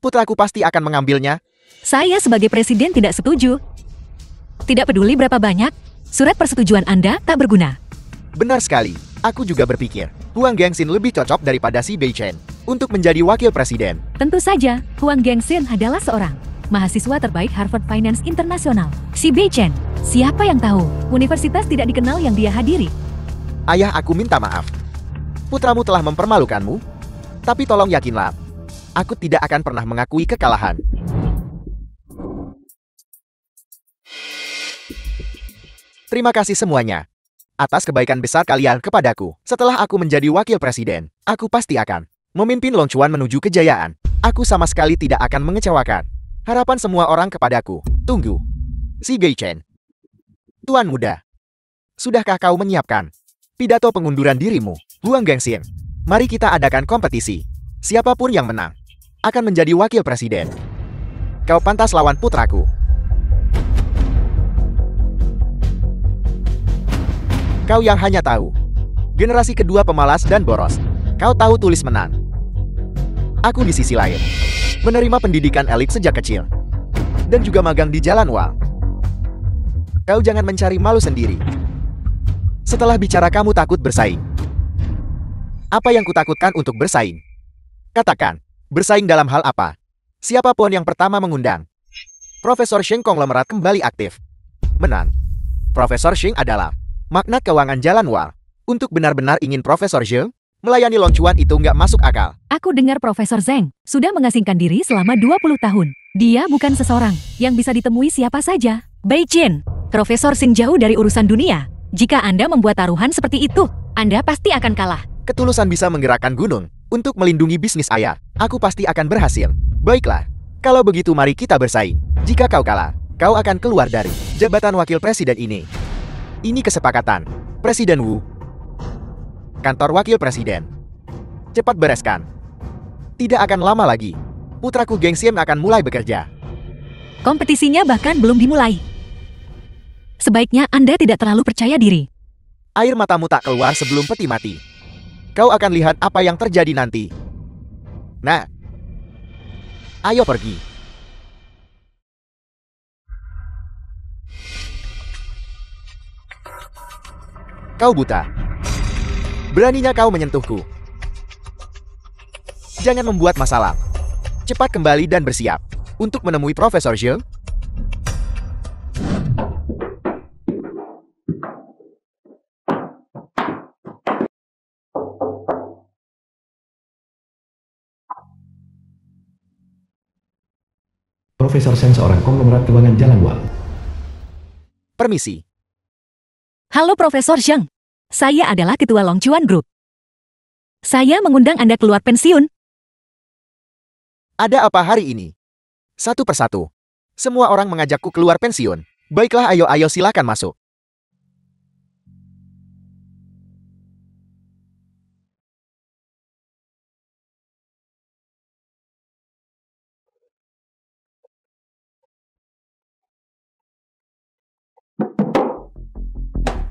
Putraku pasti akan mengambilnya. Saya sebagai presiden tidak setuju. Tidak peduli berapa banyak, surat persetujuan Anda tak berguna. Benar sekali. Aku juga berpikir Huang Gengsin lebih cocok daripada si Bei Chen untuk menjadi wakil presiden. Tentu saja, Huang Gengsin adalah seorang mahasiswa terbaik Harvard Finance Internasional. Si Bei Chen, siapa yang tahu? Universitas tidak dikenal yang dia hadiri. Ayah, aku minta maaf. Putramu telah mempermalukanmu. Tapi tolong yakinlah, aku tidak akan pernah mengakui kekalahan. Terima kasih semuanya atas kebaikan besar kalian kepadaku. Setelah aku menjadi wakil presiden, aku pasti akan memimpin Long Chuan menuju kejayaan. Aku sama sekali tidak akan mengecewakan harapan semua orang kepadaku. Tunggu. Si Bei Chen. Tuan Muda, sudahkah kau menyiapkan pidato pengunduran dirimu? Huang Gengsin, mari kita adakan kompetisi. Siapapun yang menang akan menjadi wakil presiden. Kau pantas lawan putraku. Kau yang hanya tahu generasi kedua pemalas dan boros. Kau tahu tulis menang. Aku di sisi lain menerima pendidikan elit sejak kecil dan juga magang di Jalan Wal. Kau jangan mencari malu sendiri. Setelah bicara kamu takut bersaing. Apa yang kutakutkan untuk bersaing? Katakan, bersaing dalam hal apa? Siapapun yang pertama mengundang Profesor Sheng konglomerat kembali aktif. Menang. Profesor Sheng adalah magnat keuangan Jalan Wal. Untuk benar-benar ingin Profesor Zheng, melayani Long Chuan itu nggak masuk akal. Aku dengar Profesor Zheng sudah mengasingkan diri selama 20 tahun. Dia bukan seseorang yang bisa ditemui siapa saja. Bai Jin, Profesor Xing jauh dari urusan dunia. Jika Anda membuat taruhan seperti itu, Anda pasti akan kalah. Ketulusan bisa menggerakkan gunung untuk melindungi bisnis ayah. Aku pasti akan berhasil. Baiklah, kalau begitu mari kita bersaing. Jika kau kalah, kau akan keluar dari jabatan wakil presiden ini. Ini kesepakatan. Presiden Wu. Kantor wakil presiden. Cepat bereskan. Tidak akan lama lagi. Putraku Geng Xian akan mulai bekerja. Kompetisinya bahkan belum dimulai. Sebaiknya Anda tidak terlalu percaya diri. Air matamu tak keluar sebelum peti mati. Kau akan lihat apa yang terjadi nanti. Nah, ayo pergi. Kau buta. Beraninya kau menyentuhku. Jangan membuat masalah. Cepat kembali dan bersiap untuk menemui Profesor Zheng. Profesor Zheng seorang konglomerat keuangan Jalan Wang. Permisi. Halo Profesor Zheng. Saya adalah Ketua Long Chuan Group. Saya mengundang Anda keluar pensiun. Ada apa hari ini? Satu persatu. Semua orang mengajakku keluar pensiun. Baiklah, ayo silakan masuk.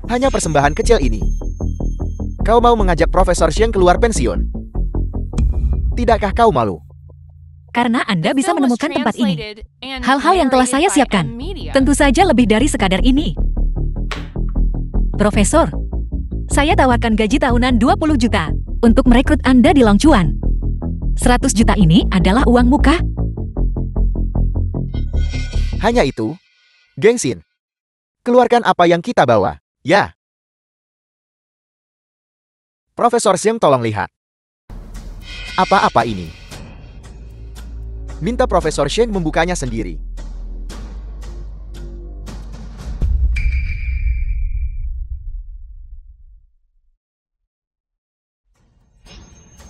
Hanya persembahan kecil ini. Kau mau mengajak Profesor Zheng keluar pensiun? Tidakkah kau malu? Karena Anda bisa Film was menemukan tempat ini. translated and Hal-hal yang telah saya narrated by siapkan. M-Media. Tentu saja lebih dari sekadar ini. Profesor, saya tawarkan gaji tahunan 20 juta untuk merekrut Anda di Long Chuan. 100 juta ini adalah uang muka. Hanya itu? Geng Xin, keluarkan apa yang kita bawa. Ya. Profesor Zheng, tolong lihat. Apa-apa ini? Minta Profesor Zheng membukanya sendiri.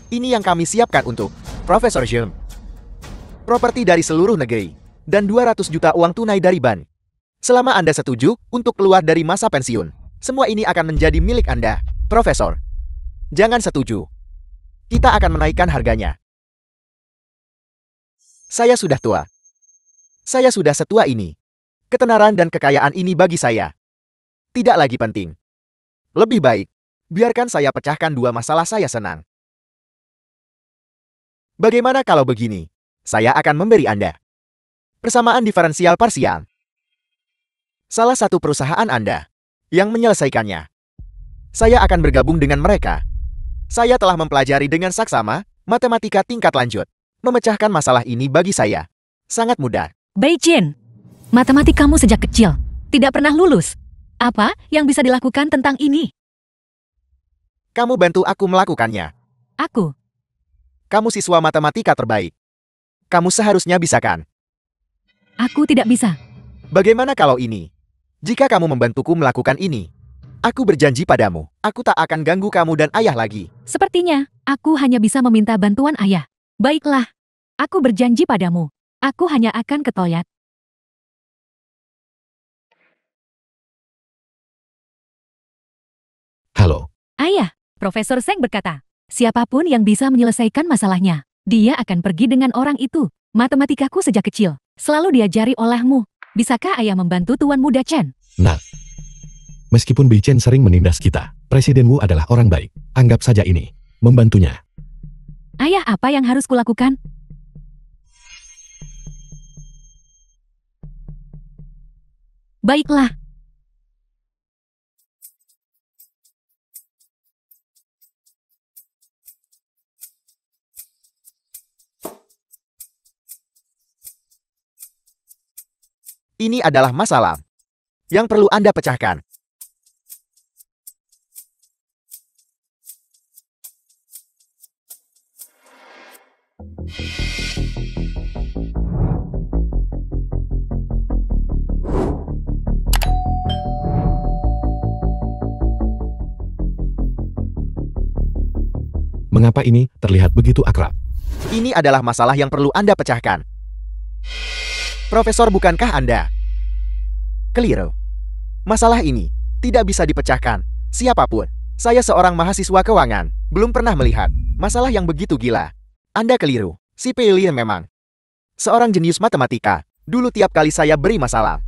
Ini yang kami siapkan untuk Profesor Zheng. Properti dari seluruh negeri, dan 200 juta uang tunai dari bank. Selama Anda setuju untuk keluar dari masa pensiun, semua ini akan menjadi milik Anda, Profesor. Jangan setuju. Kita akan menaikkan harganya. Saya sudah tua. Saya sudah setua ini. Ketenaran dan kekayaan ini bagi saya tidak lagi penting. Lebih baik, biarkan saya pecahkan dua masalah saya senang. Bagaimana kalau begini? Saya akan memberi Anda persamaan diferensial parsial. Salah satu perusahaan Anda yang menyelesaikannya. Saya akan bergabung dengan mereka. Saya telah mempelajari dengan saksama matematika tingkat lanjut. Memecahkan masalah ini bagi saya sangat mudah. Bai Jin, matematikamu sejak kecil tidak pernah lulus. Apa yang bisa dilakukan tentang ini? Kamu bantu aku melakukannya. Aku. Kamu siswa matematika terbaik. Kamu seharusnya bisa kan? Aku tidak bisa. Bagaimana kalau ini? Jika kamu membantuku melakukan ini, aku berjanji padamu, aku tak akan ganggu kamu dan ayah lagi. Sepertinya, aku hanya bisa meminta bantuan ayah. Baiklah, aku berjanji padamu. Aku hanya akan ke toilet. Halo. Ayah, Profesor Zheng berkata, siapapun yang bisa menyelesaikan masalahnya, dia akan pergi dengan orang itu. Matematikaku sejak kecil selalu diajari olehmu. Bisakah ayah membantu Tuan Muda Chen? Nah, meskipun Bai Chen sering menindas kita, Presiden Wu adalah orang baik. Anggap saja ini membantunya. Ayah, apa yang harus kulakukan? Baiklah. Ini adalah masalah yang perlu Anda pecahkan. Mengapa ini terlihat begitu akrab? Ini adalah masalah yang perlu Anda pecahkan. Profesor, bukankah Anda? Keliru. Masalah ini tidak bisa dipecahkan. Siapapun, saya seorang mahasiswa keuangan, belum pernah melihat masalah yang begitu gila. Anda keliru. Si Peilin memang seorang jenius matematika. Dulu tiap kali saya beri masalah,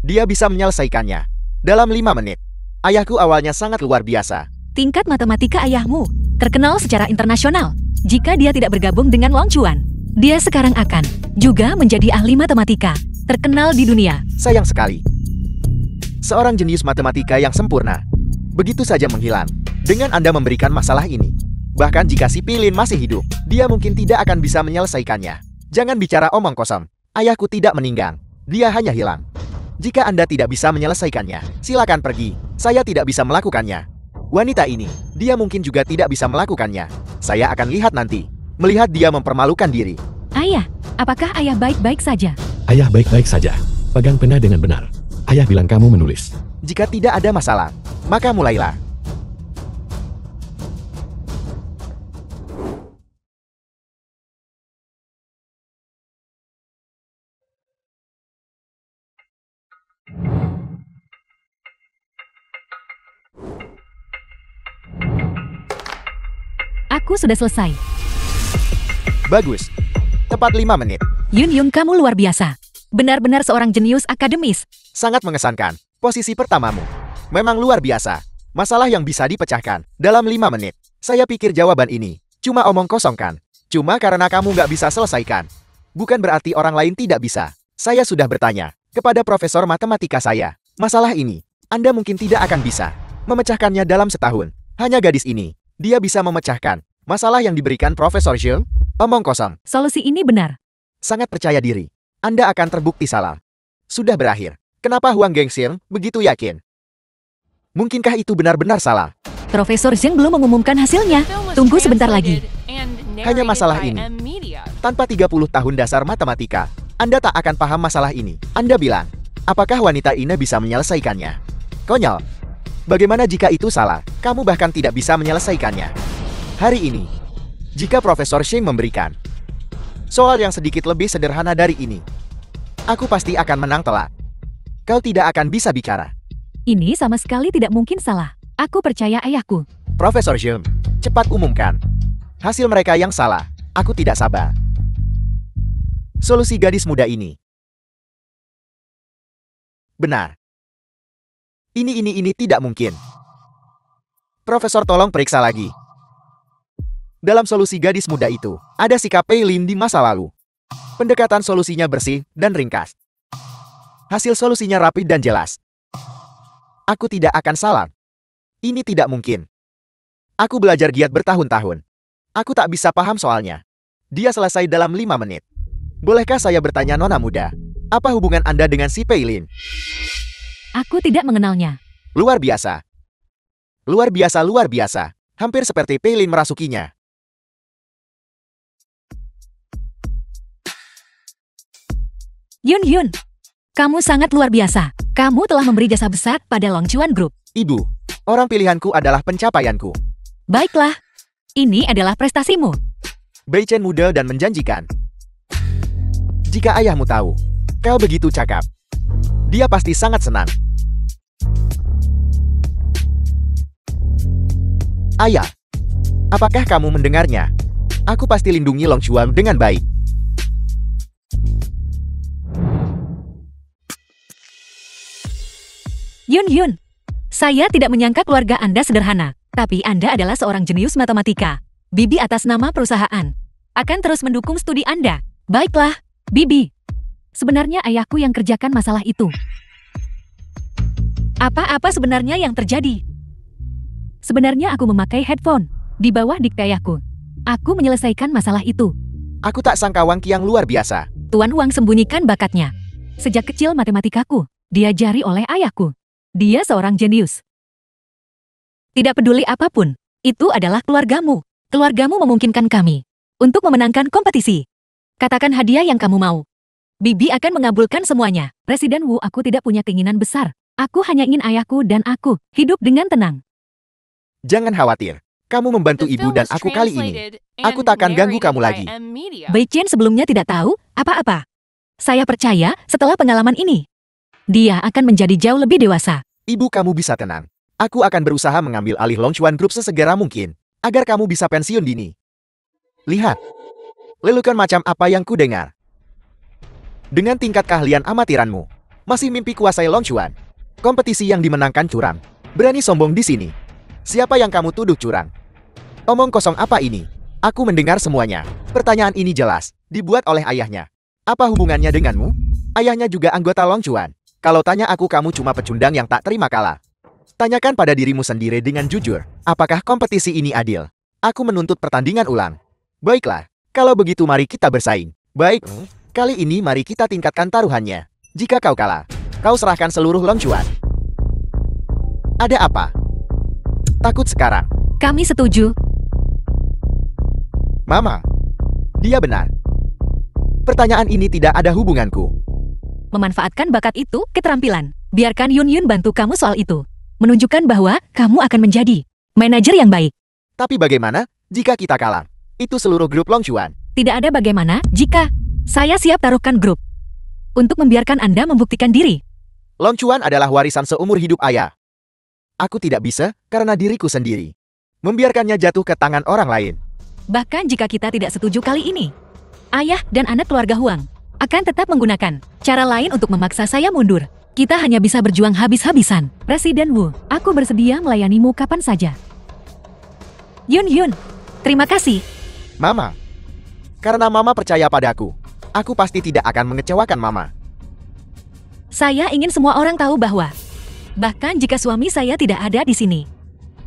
dia bisa menyelesaikannya dalam 5 menit. Ayahku awalnya sangat luar biasa. Tingkat matematika ayahmu terkenal secara internasional. Jika dia tidak bergabung dengan Long Chuan, dia sekarang akan juga menjadi ahli matematika terkenal di dunia. Sayang sekali. Seorang jenius matematika yang sempurna begitu saja menghilang dengan Anda memberikan masalah ini. Bahkan jika si Peilin masih hidup, dia mungkin tidak akan bisa menyelesaikannya. Jangan bicara omong kosong. Ayahku tidak meninggal. Dia hanya hilang. Jika Anda tidak bisa menyelesaikannya, silakan pergi. Saya tidak bisa melakukannya. Wanita ini, dia mungkin juga tidak bisa melakukannya. Saya akan lihat nanti. Melihat dia mempermalukan diri. Ayah, apakah ayah baik-baik saja? Ayah baik-baik saja. Pegang pena dengan benar. Ayah bilang kamu menulis. Jika tidak ada masalah, maka mulailah. Aku sudah selesai. Bagus. Tepat 5 menit. Yun, kamu luar biasa. Benar-benar seorang jenius akademis. Sangat mengesankan. Posisi pertamamu memang luar biasa. Masalah yang bisa dipecahkan dalam 5 menit. Saya pikir jawaban ini cuma omong kosong kan? Cuma karena kamu nggak bisa selesaikan. Bukan berarti orang lain tidak bisa. Saya sudah bertanya kepada profesor matematika saya. Masalah ini, Anda mungkin tidak akan bisa memecahkannya dalam setahun. Hanya gadis ini, dia bisa memecahkan masalah yang diberikan Profesor Zheng. Omong kosong. Solusi ini benar. Sangat percaya diri. Anda akan terbukti salah. Sudah berakhir. Kenapa Huang Gengxiang begitu yakin? Mungkinkah itu benar-benar salah? Profesor Zheng belum mengumumkan hasilnya. Film was Tunggu sebentar lagi. translated and Hanya narrated masalah by ini. M-Media. Tanpa 30 tahun dasar matematika, Anda tak akan paham masalah ini. Anda bilang, apakah wanita ini bisa menyelesaikannya? Konyol. Bagaimana jika itu salah? Kamu bahkan tidak bisa menyelesaikannya. Hari ini, jika Profesor Zheng memberikan soal yang sedikit lebih sederhana dari ini, aku pasti akan menang telak. Kau tidak akan bisa bicara. Ini sama sekali tidak mungkin salah. Aku percaya ayahku. Profesor Zheng, cepat umumkan hasil mereka yang salah. Aku tidak sabar. Solusi gadis muda ini benar. Ini tidak mungkin. Profesor, tolong periksa lagi. Dalam solusi gadis muda itu, ada sikap Peilin di masa lalu. Pendekatan solusinya bersih dan ringkas. Hasil solusinya rapi dan jelas. Aku tidak akan salah. Ini tidak mungkin. Aku belajar giat bertahun-tahun. Aku tak bisa paham soalnya. Dia selesai dalam 5 menit. Bolehkah saya bertanya, Nona muda? Apa hubungan Anda dengan si Peilin? Aku tidak mengenalnya. Luar biasa. Luar biasa, luar biasa. Hampir seperti Peilin merasukinya. Yun, kamu sangat luar biasa. Kamu telah memberi jasa besar pada Long Chuan Group. Ibu, orang pilihanku adalah pencapaianku. Baiklah, ini adalah prestasimu. Bai Chen muda dan menjanjikan. Jika ayahmu tahu, kau begitu cakap, dia pasti sangat senang. Ayah, apakah kamu mendengarnya? Aku pasti lindungi Long Chuan dengan baik. Yun, saya tidak menyangka keluarga Anda sederhana, tapi Anda adalah seorang jenius matematika. Bibi atas nama perusahaan akan terus mendukung studi Anda. Baiklah, Bibi. Sebenarnya ayahku yang kerjakan masalah itu. Apa sebenarnya yang terjadi? Sebenarnya aku memakai headphone di bawah dikte ayahku. Aku menyelesaikan masalah itu. Aku tak sangka Wang Qiang luar biasa. Tuan Wang sembunyikan bakatnya. Sejak kecil matematikaku diajari oleh ayahku. Dia seorang jenius. Tidak peduli apapun, itu adalah keluargamu. Keluargamu memungkinkan kami untuk memenangkan kompetisi. Katakan hadiah yang kamu mau. Bibi akan mengabulkan semuanya. Presiden Wu, aku tidak punya keinginan besar. Aku hanya ingin ayahku dan aku hidup dengan tenang. Jangan khawatir. Kamu membantu The ibu film dan was aku kali ini. translated Aku and takkan ganggu narrated kamu by lagi. M-Media. Bai Chen sebelumnya tidak tahu apa-apa. Saya percaya setelah pengalaman ini, dia akan menjadi jauh lebih dewasa. Ibu kamu bisa tenang. Aku akan berusaha mengambil alih Longchuan Group sesegera mungkin, agar kamu bisa pensiun dini. Lihat. Lelukan macam apa yang ku dengar. Dengan tingkat keahlian amatiranmu, masih mimpi kuasai Longchuan. Kompetisi yang dimenangkan curang. Berani sombong di sini. Siapa yang kamu tuduh curang? Omong kosong apa ini? Aku mendengar semuanya. Pertanyaan ini jelas, dibuat oleh ayahnya. Apa hubungannya denganmu? Ayahnya juga anggota Longchuan. Kalau tanya aku, kamu cuma pecundang yang tak terima kalah. Tanyakan pada dirimu sendiri dengan jujur, apakah kompetisi ini adil? Aku menuntut pertandingan ulang. Baiklah, kalau begitu mari kita bersaing. Baik, kali ini mari kita tingkatkan taruhannya. Jika kau kalah, kau serahkan seluruh Longchuan. Ada apa? Takut sekarang? Kami setuju. Mama, dia benar. Pertanyaan ini tidak ada hubunganku. Memanfaatkan bakat itu, keterampilan. Biarkan Yun Yun bantu kamu soal itu. Menunjukkan bahwa kamu akan menjadi manajer yang baik. Tapi bagaimana jika kita kalah? Itu seluruh grup Longchuan. Tidak ada bagaimana jika saya siap taruhkan grup untuk membiarkan Anda membuktikan diri. Longchuan adalah warisan seumur hidup ayah. Aku tidak bisa karena diriku sendiri membiarkannya jatuh ke tangan orang lain. Bahkan jika kita tidak setuju kali ini, ayah dan anak keluarga Huang akan tetap menggunakan cara lain untuk memaksa saya mundur. Kita hanya bisa berjuang habis-habisan. Presiden Wu, aku bersedia melayanimu kapan saja. Yun Yun, terima kasih. Mama, karena Mama percaya padaku, aku pasti tidak akan mengecewakan Mama. Saya ingin semua orang tahu bahwa bahkan jika suami saya tidak ada di sini,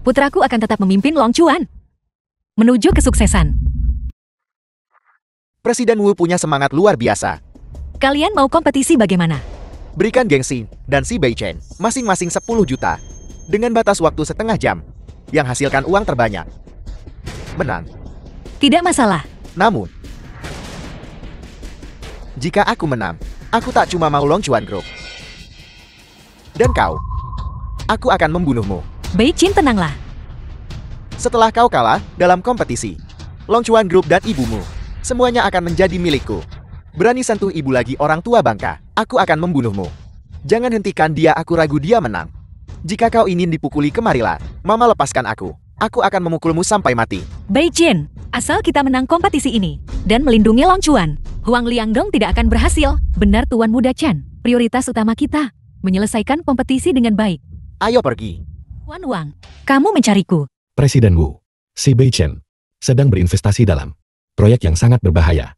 putraku akan tetap memimpin Longchuan menuju kesuksesan. Presiden Wu punya semangat luar biasa. Kalian mau kompetisi bagaimana? Berikan gengsi dan si Bai Chen masing-masing 10 juta dengan batas waktu setengah jam yang hasilkan uang terbanyak. Menang. Tidak masalah. Namun, jika aku menang, aku tak cuma mau Longchuan Group. Dan kau, aku akan membunuhmu. Bai Chen, tenanglah. Setelah kau kalah dalam kompetisi, Longchuan Group dan ibumu, semuanya akan menjadi milikku. Berani sentuh ibu lagi orang tua bangka, aku akan membunuhmu. Jangan hentikan dia, aku ragu dia menang. Jika kau ingin dipukuli, kemarilah. Mama, lepaskan aku. Aku akan memukulmu sampai mati. Bai Chen, asal kita menang kompetisi ini dan melindungi Longchuan, Huang Liangdong tidak akan berhasil. Benar Tuan Muda Chen, prioritas utama kita menyelesaikan kompetisi dengan baik. Ayo pergi. Tuan Wang, kamu mencariku. Presiden Wu, si Bai Chen, sedang berinvestasi dalam proyek yang sangat berbahaya.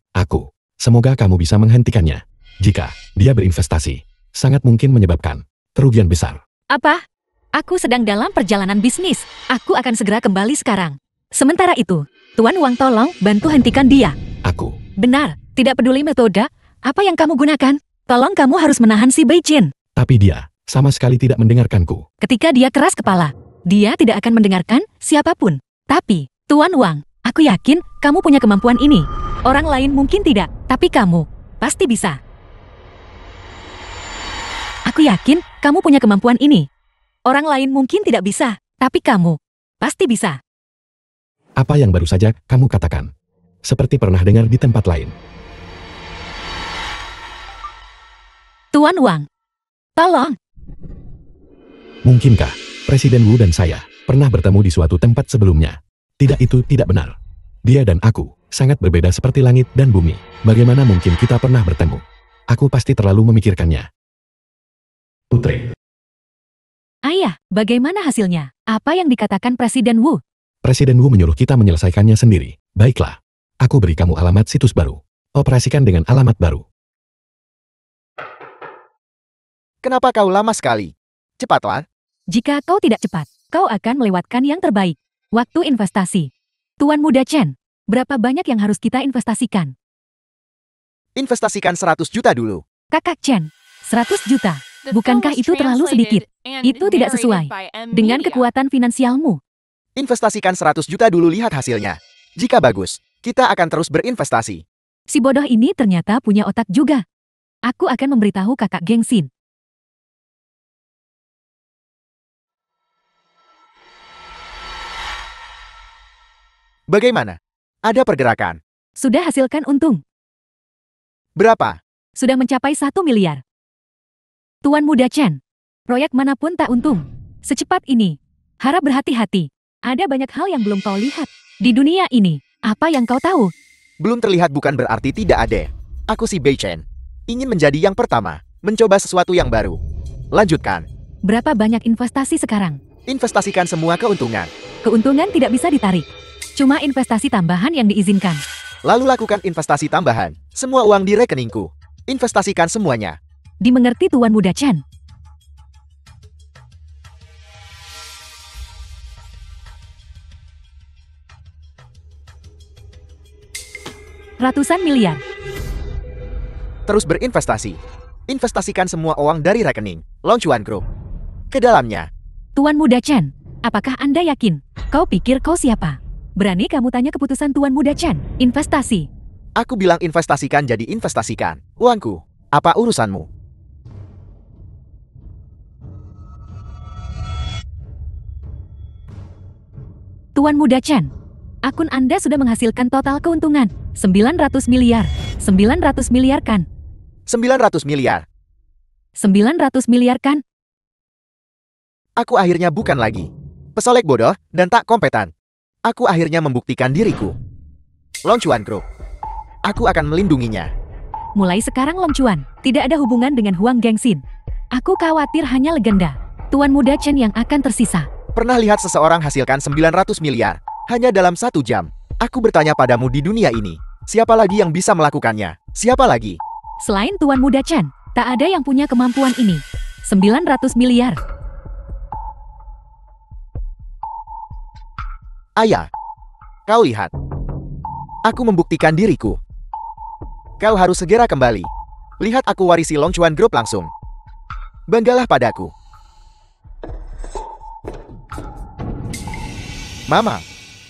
Semoga kamu bisa menghentikannya. Jika dia berinvestasi, sangat mungkin menyebabkan kerugian besar. Apa? Aku sedang dalam perjalanan bisnis. Aku akan segera kembali sekarang. Sementara itu, Tuan Wang, tolong bantu hentikan dia. Benar, tidak peduli metode apa yang kamu gunakan. Tolong, kamu harus menahan si Bai Chen. Tapi dia sama sekali tidak mendengarkanku. Ketika dia keras kepala, dia tidak akan mendengarkan siapapun. Tapi, Tuan Wang, aku yakin kamu punya kemampuan ini. Orang lain mungkin tidak, tapi kamu pasti bisa. Aku yakin kamu punya kemampuan ini. Orang lain mungkin tidak bisa, tapi kamu pasti bisa. Apa yang baru saja kamu katakan? Seperti pernah dengar di tempat lain. Tuan Wang, tolong. Mungkinkah Presiden Wu dan saya pernah bertemu di suatu tempat sebelumnya? Tidak, itu tidak benar. Dia dan aku sangat berbeda seperti langit dan bumi. Bagaimana mungkin kita pernah bertemu? Aku pasti terlalu memikirkannya. Putri. Ayah, bagaimana hasilnya? Apa yang dikatakan Presiden Wu? Presiden Wu menyuruh kita menyelesaikannya sendiri. Baiklah. Aku beri kamu alamat situs baru. Operasikan dengan alamat baru. Kenapa kau lama sekali? Cepatlah. Jika kau tidak cepat, kau akan melewatkan yang terbaik. Waktu investasi. Tuan Muda Chen, berapa banyak yang harus kita investasikan? Investasikan 100 juta dulu. Kakak Chen, 100 juta. The Bukankah film was itu terlalu sedikit? translated and Itu tidak narrated sesuai by dengan M-Media. kekuatan finansialmu. Investasikan 100 juta dulu, lihat hasilnya. Jika bagus, Kita akan terus berinvestasi. Si bodoh ini ternyata punya otak juga. Aku akan memberitahu kakak Gengsin. Bagaimana? Ada pergerakan. Sudah hasilkan untung. Berapa? Sudah mencapai 1 miliar. Tuan Muda Chen, proyek manapun tak untung. Secepat ini. Harap berhati-hati. Ada banyak hal yang belum kau lihat. Di dunia ini, apa yang kau tahu? Belum terlihat bukan berarti tidak ada. Aku si Bei Chen. Ingin menjadi yang pertama. Mencoba sesuatu yang baru. Lanjutkan. Berapa banyak investasi sekarang? Investasikan semua keuntungan. Keuntungan tidak bisa ditarik. Cuma investasi tambahan yang diizinkan. Lalu lakukan investasi tambahan. Semua uang di rekeningku. Investasikan semuanya. Dimengerti Tuan Muda Chen. Ratusan miliar. Terus berinvestasi. Investasikan semua uang dari rekening Long Chuan Group ke dalamnya. Tuan Muda Chen, apakah Anda yakin? Kau pikir kau siapa? Berani kamu tanya keputusan Tuan Muda Chen? Investasi. Aku bilang investasikan jadi investasikan. Uangku. Apa urusanmu? Tuan Muda Chen, akun Anda sudah menghasilkan total keuntungan 900 miliar. 900 miliar kan? 900 miliar. 900 miliar kan? Aku akhirnya bukan lagi pesolek bodoh dan tak kompeten. Aku akhirnya membuktikan diriku. Long Chuan Group. Aku akan melindunginya. Mulai sekarang Long Chuan tidak ada hubungan dengan Huang Gengsin. Aku khawatir hanya legenda Tuan Muda Chen yang akan tersisa. Pernah lihat seseorang hasilkan 900 miliar hanya dalam 1 jam? Aku bertanya padamu di dunia ini. Siapa lagi yang bisa melakukannya? Siapa lagi? Selain Tuan Muda Chen, tak ada yang punya kemampuan ini. 900 miliar. Ayah, kau lihat. Aku membuktikan diriku. Kau harus segera kembali. Lihat aku warisi Long Chuan Group langsung. Banggalah padaku. Mama,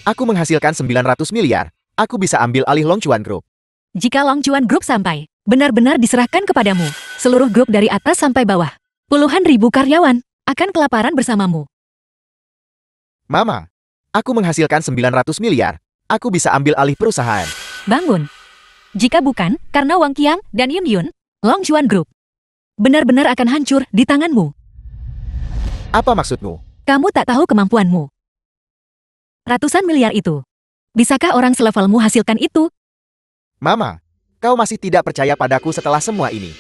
aku menghasilkan 900 miliar. Aku bisa ambil alih Long Chuan Group. Jika Long Chuan Group sampai, benar-benar diserahkan kepadamu. Seluruh grup dari atas sampai bawah. Puluhan ribu karyawan akan kelaparan bersamamu. Mama, aku menghasilkan 900 miliar. Aku bisa ambil alih perusahaan. Bangun. Jika bukan, karena Wang Qiang dan Yun Yun, Long Chuan Group benar-benar akan hancur di tanganmu. Apa maksudmu? Kamu tak tahu kemampuanmu. Ratusan miliar itu. Bisakah orang selevelmu hasilkan itu? Mama, kau masih tidak percaya padaku setelah semua ini.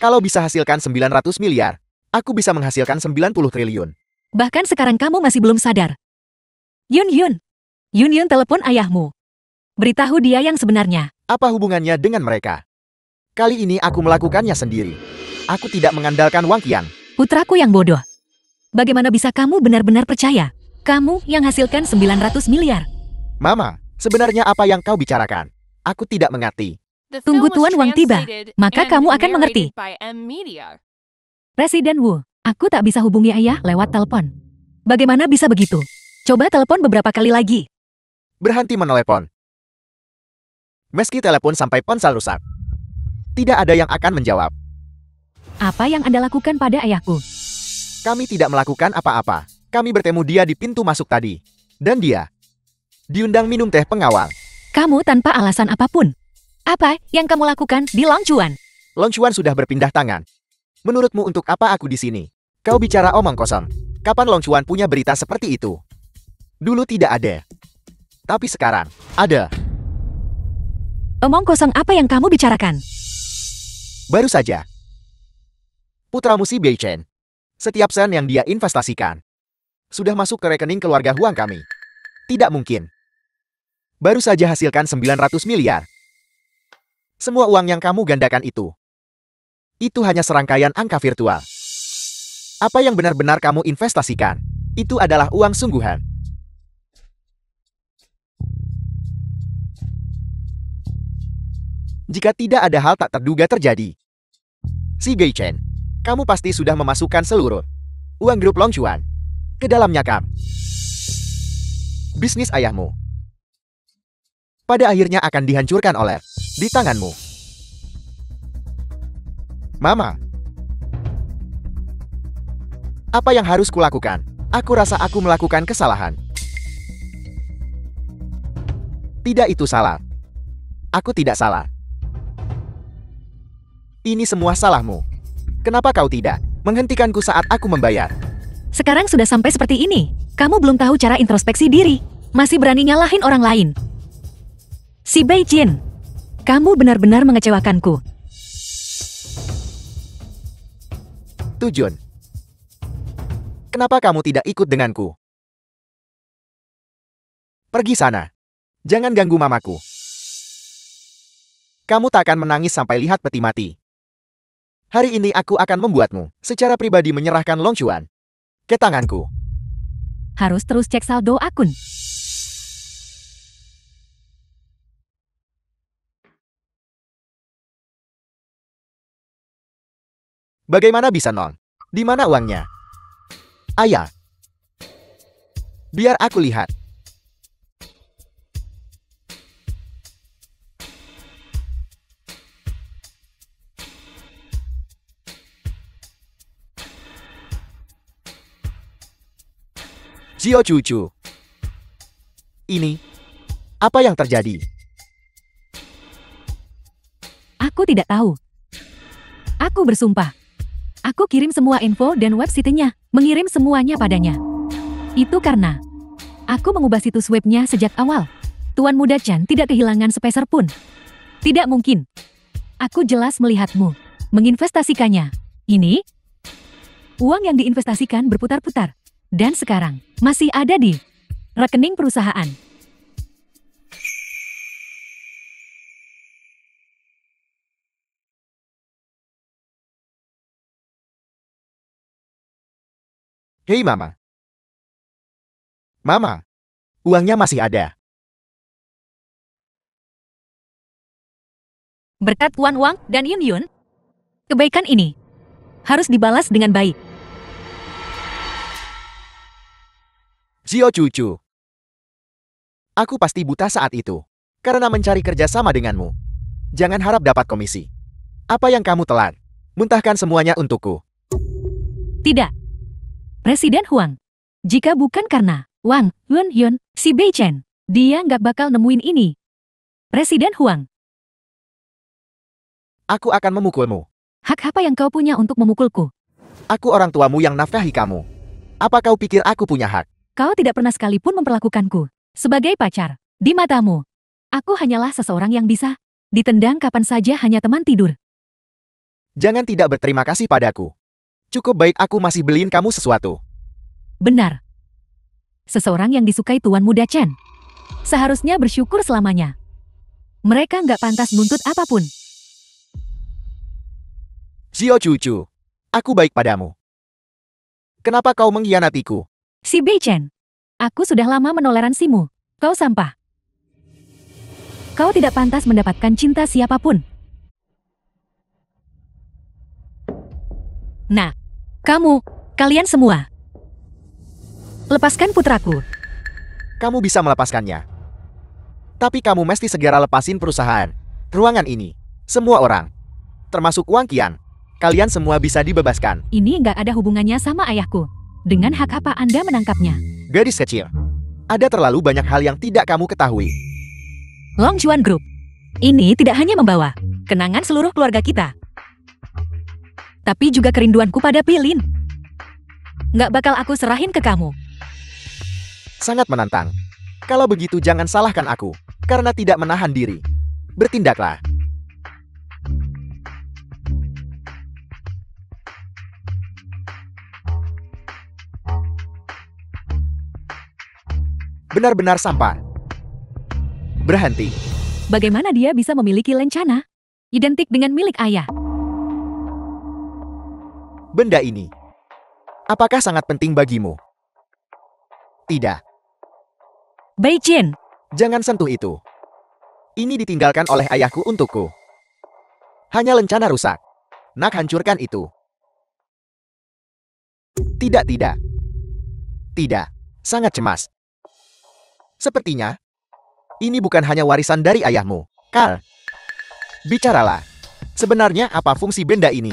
Kalau bisa hasilkan 900 miliar, aku bisa menghasilkan 90 triliun. Bahkan sekarang kamu masih belum sadar. Yun Yun. Yun Yun telepon ayahmu. Beritahu dia yang sebenarnya. Apa hubungannya dengan mereka? Kali ini aku melakukannya sendiri. Aku tidak mengandalkan Wang Qiang. Putraku yang bodoh. Bagaimana bisa kamu benar-benar percaya? Kamu yang hasilkan 900 miliar. Mama, sebenarnya apa yang kau bicarakan? Aku tidak mengerti. The Tunggu film was Tuan Wang tiba, translated maka and kamu akan mengerti. narrated by M Media. Presiden Wu, aku tak bisa hubungi ayah lewat telepon. Bagaimana bisa begitu? Coba telepon beberapa kali lagi. Berhenti menelepon. Meski telepon sampai ponsel rusak, tidak ada yang akan menjawab. Apa yang Anda lakukan pada ayahku? Kami tidak melakukan apa-apa. Kami bertemu dia di pintu masuk tadi. Dan dia diundang minum teh pengawal. Kamu tanpa alasan apapun. Apa yang kamu lakukan di Long Chuan? Long Chuan sudah berpindah tangan. Menurutmu untuk apa aku di sini? Kau bicara omong kosong. Kapan Long Chuan punya berita seperti itu? Dulu tidak ada. Tapi sekarang, ada. Omong kosong apa yang kamu bicarakan? Baru saja. Putramu si Bei Chen. Setiap sen yang dia investasikan sudah masuk ke rekening keluarga Huang kami. Tidak mungkin. Baru saja hasilkan 900 miliar. Semua uang yang kamu gandakan itu hanya serangkaian angka virtual. Apa yang benar-benar kamu investasikan, itu adalah uang sungguhan. Jika tidak ada hal tak terduga terjadi, si Bei Chen, kamu pasti sudah memasukkan seluruh uang grup Long Chuan ke dalam nyakam bisnis ayahmu. pada akhirnya akan dihancurkan oleh di tanganmu. Mama, apa yang harus kulakukan? Aku rasa aku melakukan kesalahan. Tidak, itu salah. Aku tidak salah. Ini semua salahmu. Kenapa kau tidak menghentikanku saat aku membayar? Sekarang sudah sampai seperti ini. Kamu belum tahu cara introspeksi diri. Masih berani nyalahin orang lain. Si Beijin, kamu benar-benar mengecewakanku. Tujun, kenapa kamu tidak ikut denganku? Pergi sana. Jangan ganggu mamaku. Kamu tak akan menangis sampai lihat peti mati. Hari ini aku akan membuatmu secara pribadi menyerahkan Long Chuan ke tanganku. Harus terus cek saldo akun. Bagaimana bisa, Non? Di mana uangnya? Ayah. Biar aku lihat. Zio Cucu. Ini, apa yang terjadi? Aku tidak tahu. Aku bersumpah. Aku kirim semua info dan websitenya, mengirim semuanya padanya. Itu karena aku mengubah situs webnya sejak awal. Tuan Muda Chan tidak kehilangan sepeser pun. Tidak mungkin. Aku jelas melihatmu menginvestasikannya. Ini uang yang diinvestasikan berputar-putar. Dan sekarang masih ada di rekening perusahaan. Hei Mama. Mama, uangnya masih ada. Berkat Tuan Wang dan Yun Yun, kebaikan ini harus dibalas dengan baik. Zio Cucu. Aku pasti buta saat itu karena mencari kerja sama denganmu. Jangan harap dapat komisi. Apa yang kamu telan? Muntahkan semuanya untukku. Tidak. Presiden Huang. Jika bukan karena Wang, Yun Yun, si Bei Chen, dia nggak bakal nemuin ini. Presiden Huang. Aku akan memukulmu. Hak apa yang kau punya untuk memukulku? Aku orang tuamu yang nafkahi kamu. Apa kau pikir aku punya hak? Kau tidak pernah sekalipun memperlakukanku sebagai pacar. Di matamu, aku hanyalah seseorang yang bisa ditendang kapan saja, hanya teman tidur. Jangan tidak berterima kasih padaku. Cukup baik aku masih beliin kamu sesuatu. Benar. Seseorang yang disukai Tuan Muda Chen seharusnya bersyukur selamanya. Mereka nggak pantas nuntut apapun. Zio Cucu, aku baik padamu. Kenapa kau mengkhianatiku? Si Bei Chen, aku sudah lama menoleransimu. Kau sampah. Kau tidak pantas mendapatkan cinta siapapun. Nah, kalian semua, lepaskan putraku. Kamu bisa melepaskannya. Tapi kamu mesti segera lepasin perusahaan. Ruangan ini, semua orang, termasuk Wang Qian, kalian semua bisa dibebaskan. Ini nggak ada hubungannya sama ayahku. Dengan hak apa Anda menangkapnya? Gadis kecil, ada terlalu banyak hal yang tidak kamu ketahui. Long Chuan Group. Ini tidak hanya membawa kenangan seluruh keluarga kita, tapi juga kerinduanku pada Pilin. Nggak bakal aku serahin ke kamu. Sangat menantang. Kalau begitu jangan salahkan aku, karena tidak menahan diri. Bertindaklah. Benar-benar sampah. Berhenti. Bagaimana dia bisa memiliki lencana identik dengan milik ayah? Benda ini, apakah sangat penting bagimu? Tidak. Bei Jin, Jangan sentuh itu. Ini ditinggalkan oleh ayahku untukku. Hanya lencana rusak. Nak hancurkan itu. Tidak, tidak. Sangat cemas. Sepertinya, Ini bukan hanya warisan dari ayahmu, Carl. Bicaralah. Sebenarnya apa fungsi benda ini?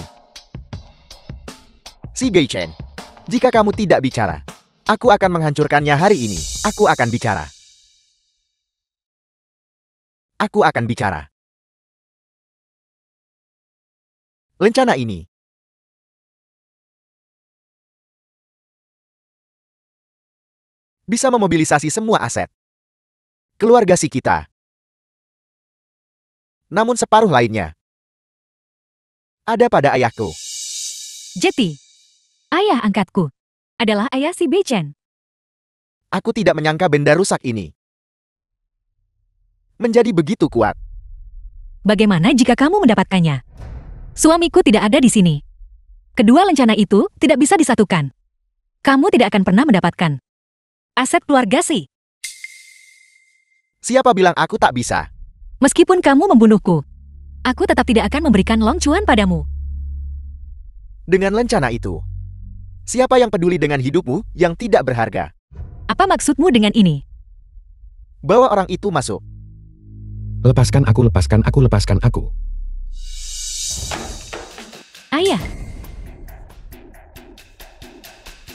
Si Gei Chen. Jika kamu tidak bicara, aku akan menghancurkannya hari ini. Aku akan bicara. Aku akan bicara. Lencana ini bisa memobilisasi semua aset keluarga si kita. Namun separuh lainnya ada pada ayahku. Jeti, ayah angkatku, adalah ayah si Beichen. Aku tidak menyangka benda rusak ini menjadi begitu kuat. Bagaimana jika kamu mendapatkannya? Suamiku tidak ada di sini. Kedua lencana itu tidak bisa disatukan. Kamu tidak akan pernah mendapatkan aset keluarga si. Siapa bilang aku tak bisa? Meskipun kamu membunuhku, aku tetap tidak akan memberikan Long Chuan padamu. Dengan lencana itu, siapa yang peduli dengan hidupmu yang tidak berharga? Apa maksudmu dengan ini? Bawa orang itu masuk. Lepaskan aku, lepaskan aku, lepaskan aku. Ayah.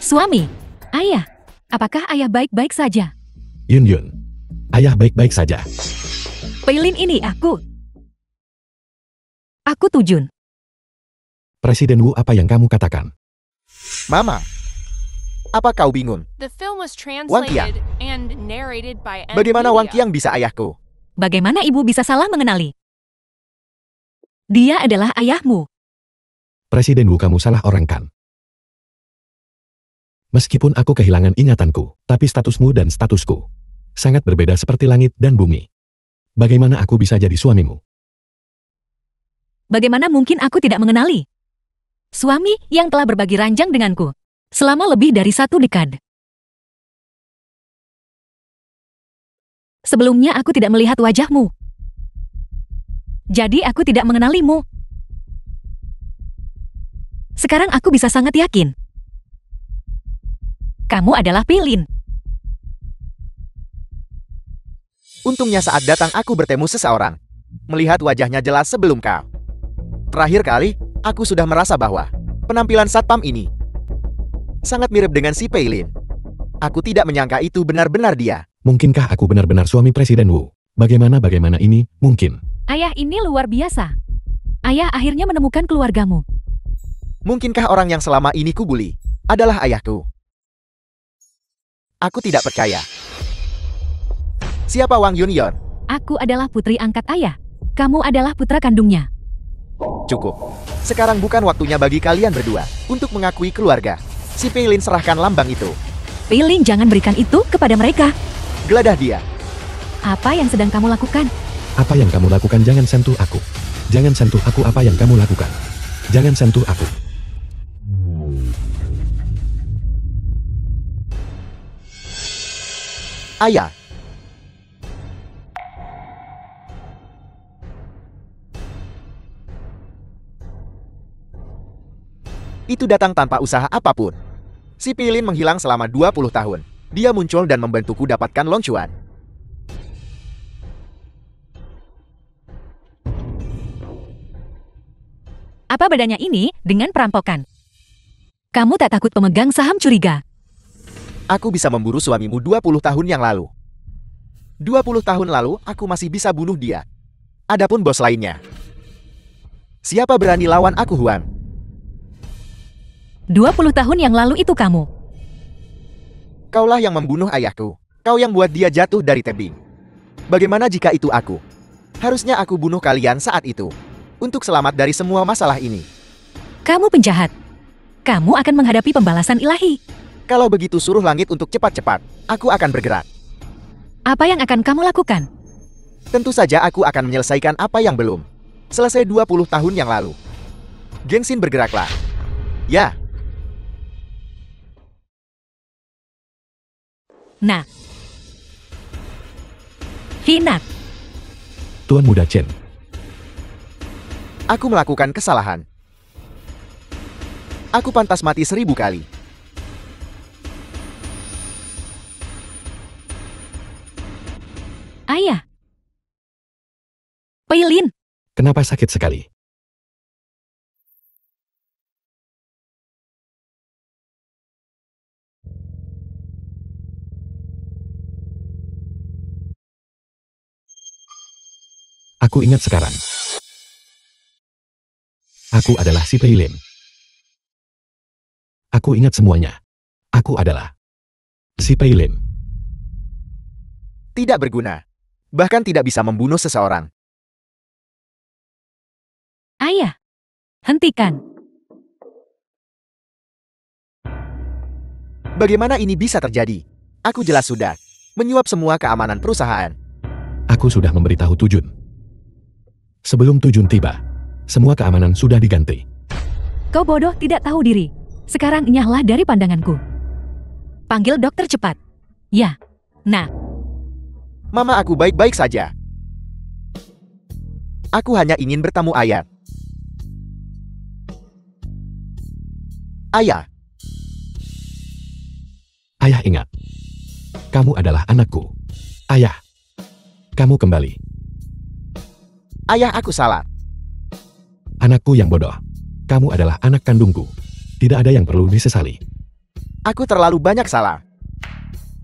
Suami. Ayah. Apakah ayah baik-baik saja? Yun Yun. Ayah baik-baik saja. Peilin ini aku. Aku Tujun. Presiden Wu, apa yang kamu katakan? Mama, apa kau bingung? The film was Wang Qiang. translated and narrated by M Bagaimana Wang Media. Qiang bisa ayahku? Bagaimana ibu bisa salah mengenali? Dia adalah ayahmu. Presiden Wu, kamu salah orang kan? Meskipun aku kehilangan ingatanku, tapi statusmu dan statusku sangat berbeda seperti langit dan bumi. Bagaimana aku bisa jadi suamimu? Bagaimana mungkin aku tidak mengenali? Suami yang telah berbagi ranjang denganku selama lebih dari 1 dekade. Sebelumnya aku tidak melihat wajahmu. Jadi aku tidak mengenalimu. Sekarang aku bisa sangat yakin. Kamu adalah Peilin. Untungnya saat datang aku bertemu seseorang. Melihat wajahnya jelas sebelum kau. Terakhir kali, aku sudah merasa bahwa penampilan satpam ini sangat mirip dengan si Peilin. Aku tidak menyangka itu benar-benar dia. Mungkinkah aku benar-benar suami Presiden Wu? Bagaimana ini mungkin? Ayah ini luar biasa. Ayah akhirnya menemukan keluargamu. Mungkinkah orang yang selama ini kubuli adalah ayahku? Aku tidak percaya. Siapa Wang Yunyon? Aku adalah putri angkat ayah. Kamu adalah putra kandungnya. Cukup. Sekarang bukan waktunya bagi kalian berdua untuk mengakui keluarga. Si Peilin serahkan lambang itu. Peilin, jangan berikan itu kepada mereka. Geledah dia. Apa yang sedang kamu lakukan? Apa yang kamu lakukan? Jangan sentuh aku. Jangan sentuh aku. Apa yang kamu lakukan? Jangan sentuh aku. Ayah. Itu datang tanpa usaha apapun. Si Peilin menghilang selama 20 tahun. Dia muncul dan membantuku dapatkan Long Chuan. Apa bedanya ini dengan perampokan? Kamu tak takut pemegang saham curiga? Aku bisa memburu suamimu 20 tahun yang lalu. 20 tahun lalu, aku masih bisa bunuh dia. Adapun bos lainnya. Siapa berani lawan aku, Huan? 20 tahun yang lalu itu kamu. Kaulah yang membunuh ayahku. Kau yang buat dia jatuh dari tebing. Bagaimana jika itu aku? Harusnya aku bunuh kalian saat itu. Untuk selamat dari semua masalah ini. Kamu penjahat. Kamu akan menghadapi pembalasan ilahi. Kalau begitu suruh langit untuk cepat-cepat. Aku akan bergerak. Apa yang akan kamu lakukan? Tentu saja aku akan menyelesaikan apa yang belum selesai 20 tahun yang lalu. Gengsin, bergeraklah. Ya. Nah. Hinat. Tuan Muda Chen. Aku melakukan kesalahan. Aku pantas mati 1000 kali. Ayah. Peilin. Kenapa sakit sekali? Aku ingat sekarang. Aku adalah si Peilin. Aku ingat semuanya. Aku adalah si Peilin. Tidak berguna. Bahkan tidak bisa membunuh seseorang. Ayah. Hentikan. Bagaimana ini bisa terjadi? Aku jelas sudah menyuap semua keamanan perusahaan. Aku sudah memberitahu Tujun. Sebelum Tujun tiba, semua keamanan sudah diganti. Kau bodoh tidak tahu diri. Sekarang nyahlah dari pandanganku. Panggil dokter cepat. Ya. Nah. Mama aku baik-baik saja. Aku hanya ingin bertemu ayah. Ayah. Ayah ingat. Kamu adalah anakku. Ayah. Kamu kembali. Ayah, aku salah. Anakku yang bodoh. Kamu adalah anak kandungku. Tidak ada yang perlu disesali. Aku terlalu banyak salah.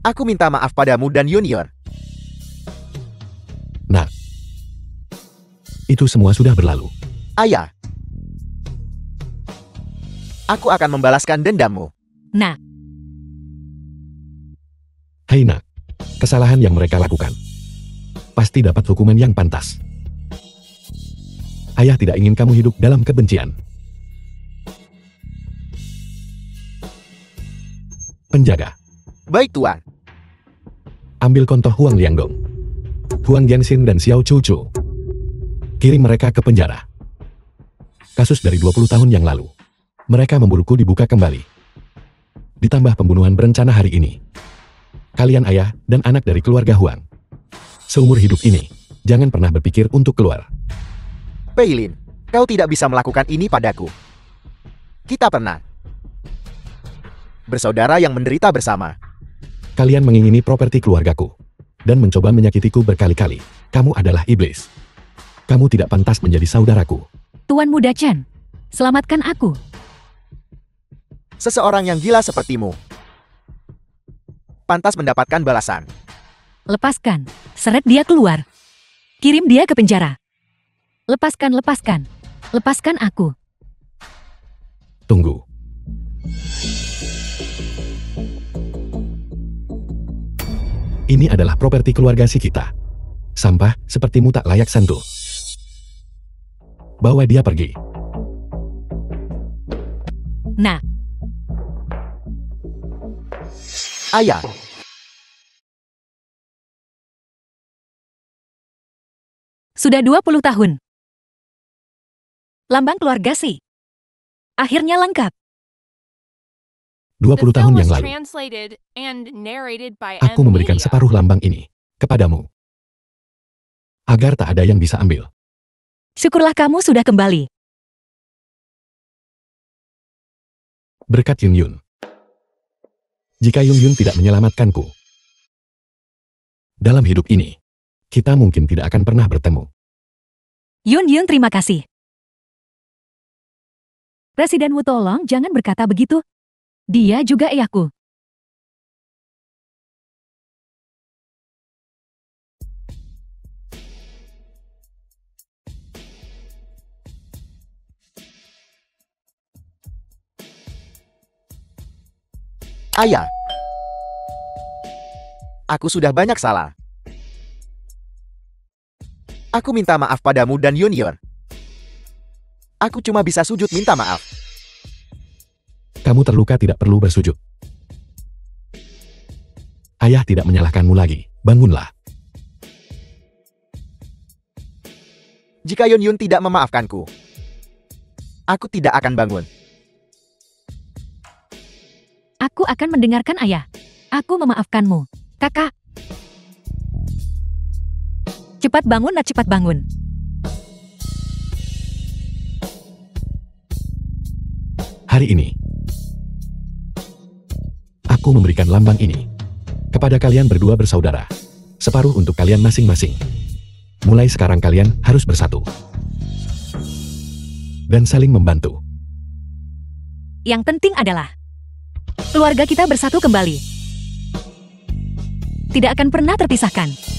Aku minta maaf padamu dan Junior. Nah. Itu semua sudah berlalu. Ayah. Aku akan membalaskan dendammu. Nah. Hei nak. Kesalahan yang mereka lakukan pasti dapat hukuman yang pantas. Ayah tidak ingin kamu hidup dalam kebencian. Penjaga. Baik, Tuan. Ambil kontoh Huang Liangdong, Huang Jianxin dan Xiao Chuchu. Kirim mereka ke penjara. Kasus dari 20 tahun yang lalu. Mereka memburuku dibuka kembali. Ditambah pembunuhan berencana hari ini. Kalian ayah dan anak dari keluarga Huang. Seumur hidup ini, jangan pernah berpikir untuk keluar. Peilin, kau tidak bisa melakukan ini padaku. Kita pernah bersaudara yang menderita bersama. Kalian mengingini properti keluargaku dan mencoba menyakitiku berkali-kali. Kamu adalah iblis. Kamu tidak pantas menjadi saudaraku. Tuan Muda Chen, selamatkan aku. Seseorang yang gila sepertimu pantas mendapatkan balasan. Lepaskan. Seret dia keluar. Kirim dia ke penjara. Lepaskan, lepaskan. Lepaskan aku. Tunggu. Ini adalah properti keluarga si kita. Sampah sepertimu tak layak sentuh. Bawa dia pergi. Nah. Ayah. Sudah 20 tahun. Lambang keluarga Si. Akhirnya lengkap. 20 The tahun film yang was lalu, translated and narrated by aku M memberikan Media. separuh lambang ini kepadamu. Agar tak ada yang bisa ambil. Syukurlah kamu sudah kembali. Berkat Yun Yun. Jika Yun Yun tidak menyelamatkanku, dalam hidup ini, kita mungkin tidak akan pernah bertemu. Yun Yun, terima kasih. Presiden Wu, tolong jangan berkata begitu. Dia juga ayahku. Ayah. Aku sudah banyak salah. Aku minta maaf padamu dan Junior. Aku cuma bisa sujud minta maaf. Kamu terluka tidak perlu bersujud. Ayah tidak menyalahkanmu lagi. Bangunlah. Jika Yun Yun tidak memaafkanku, aku tidak akan bangun. Aku akan mendengarkan ayah. Aku memaafkanmu. Kakak. Cepat bangun, nak, cepat bangun. Hari ini, aku memberikan lambang ini kepada kalian berdua bersaudara, separuh untuk kalian masing-masing. Mulai sekarang kalian harus bersatu. Dan saling membantu. Yang penting adalah keluarga kita bersatu kembali. Tidak akan pernah terpisahkan.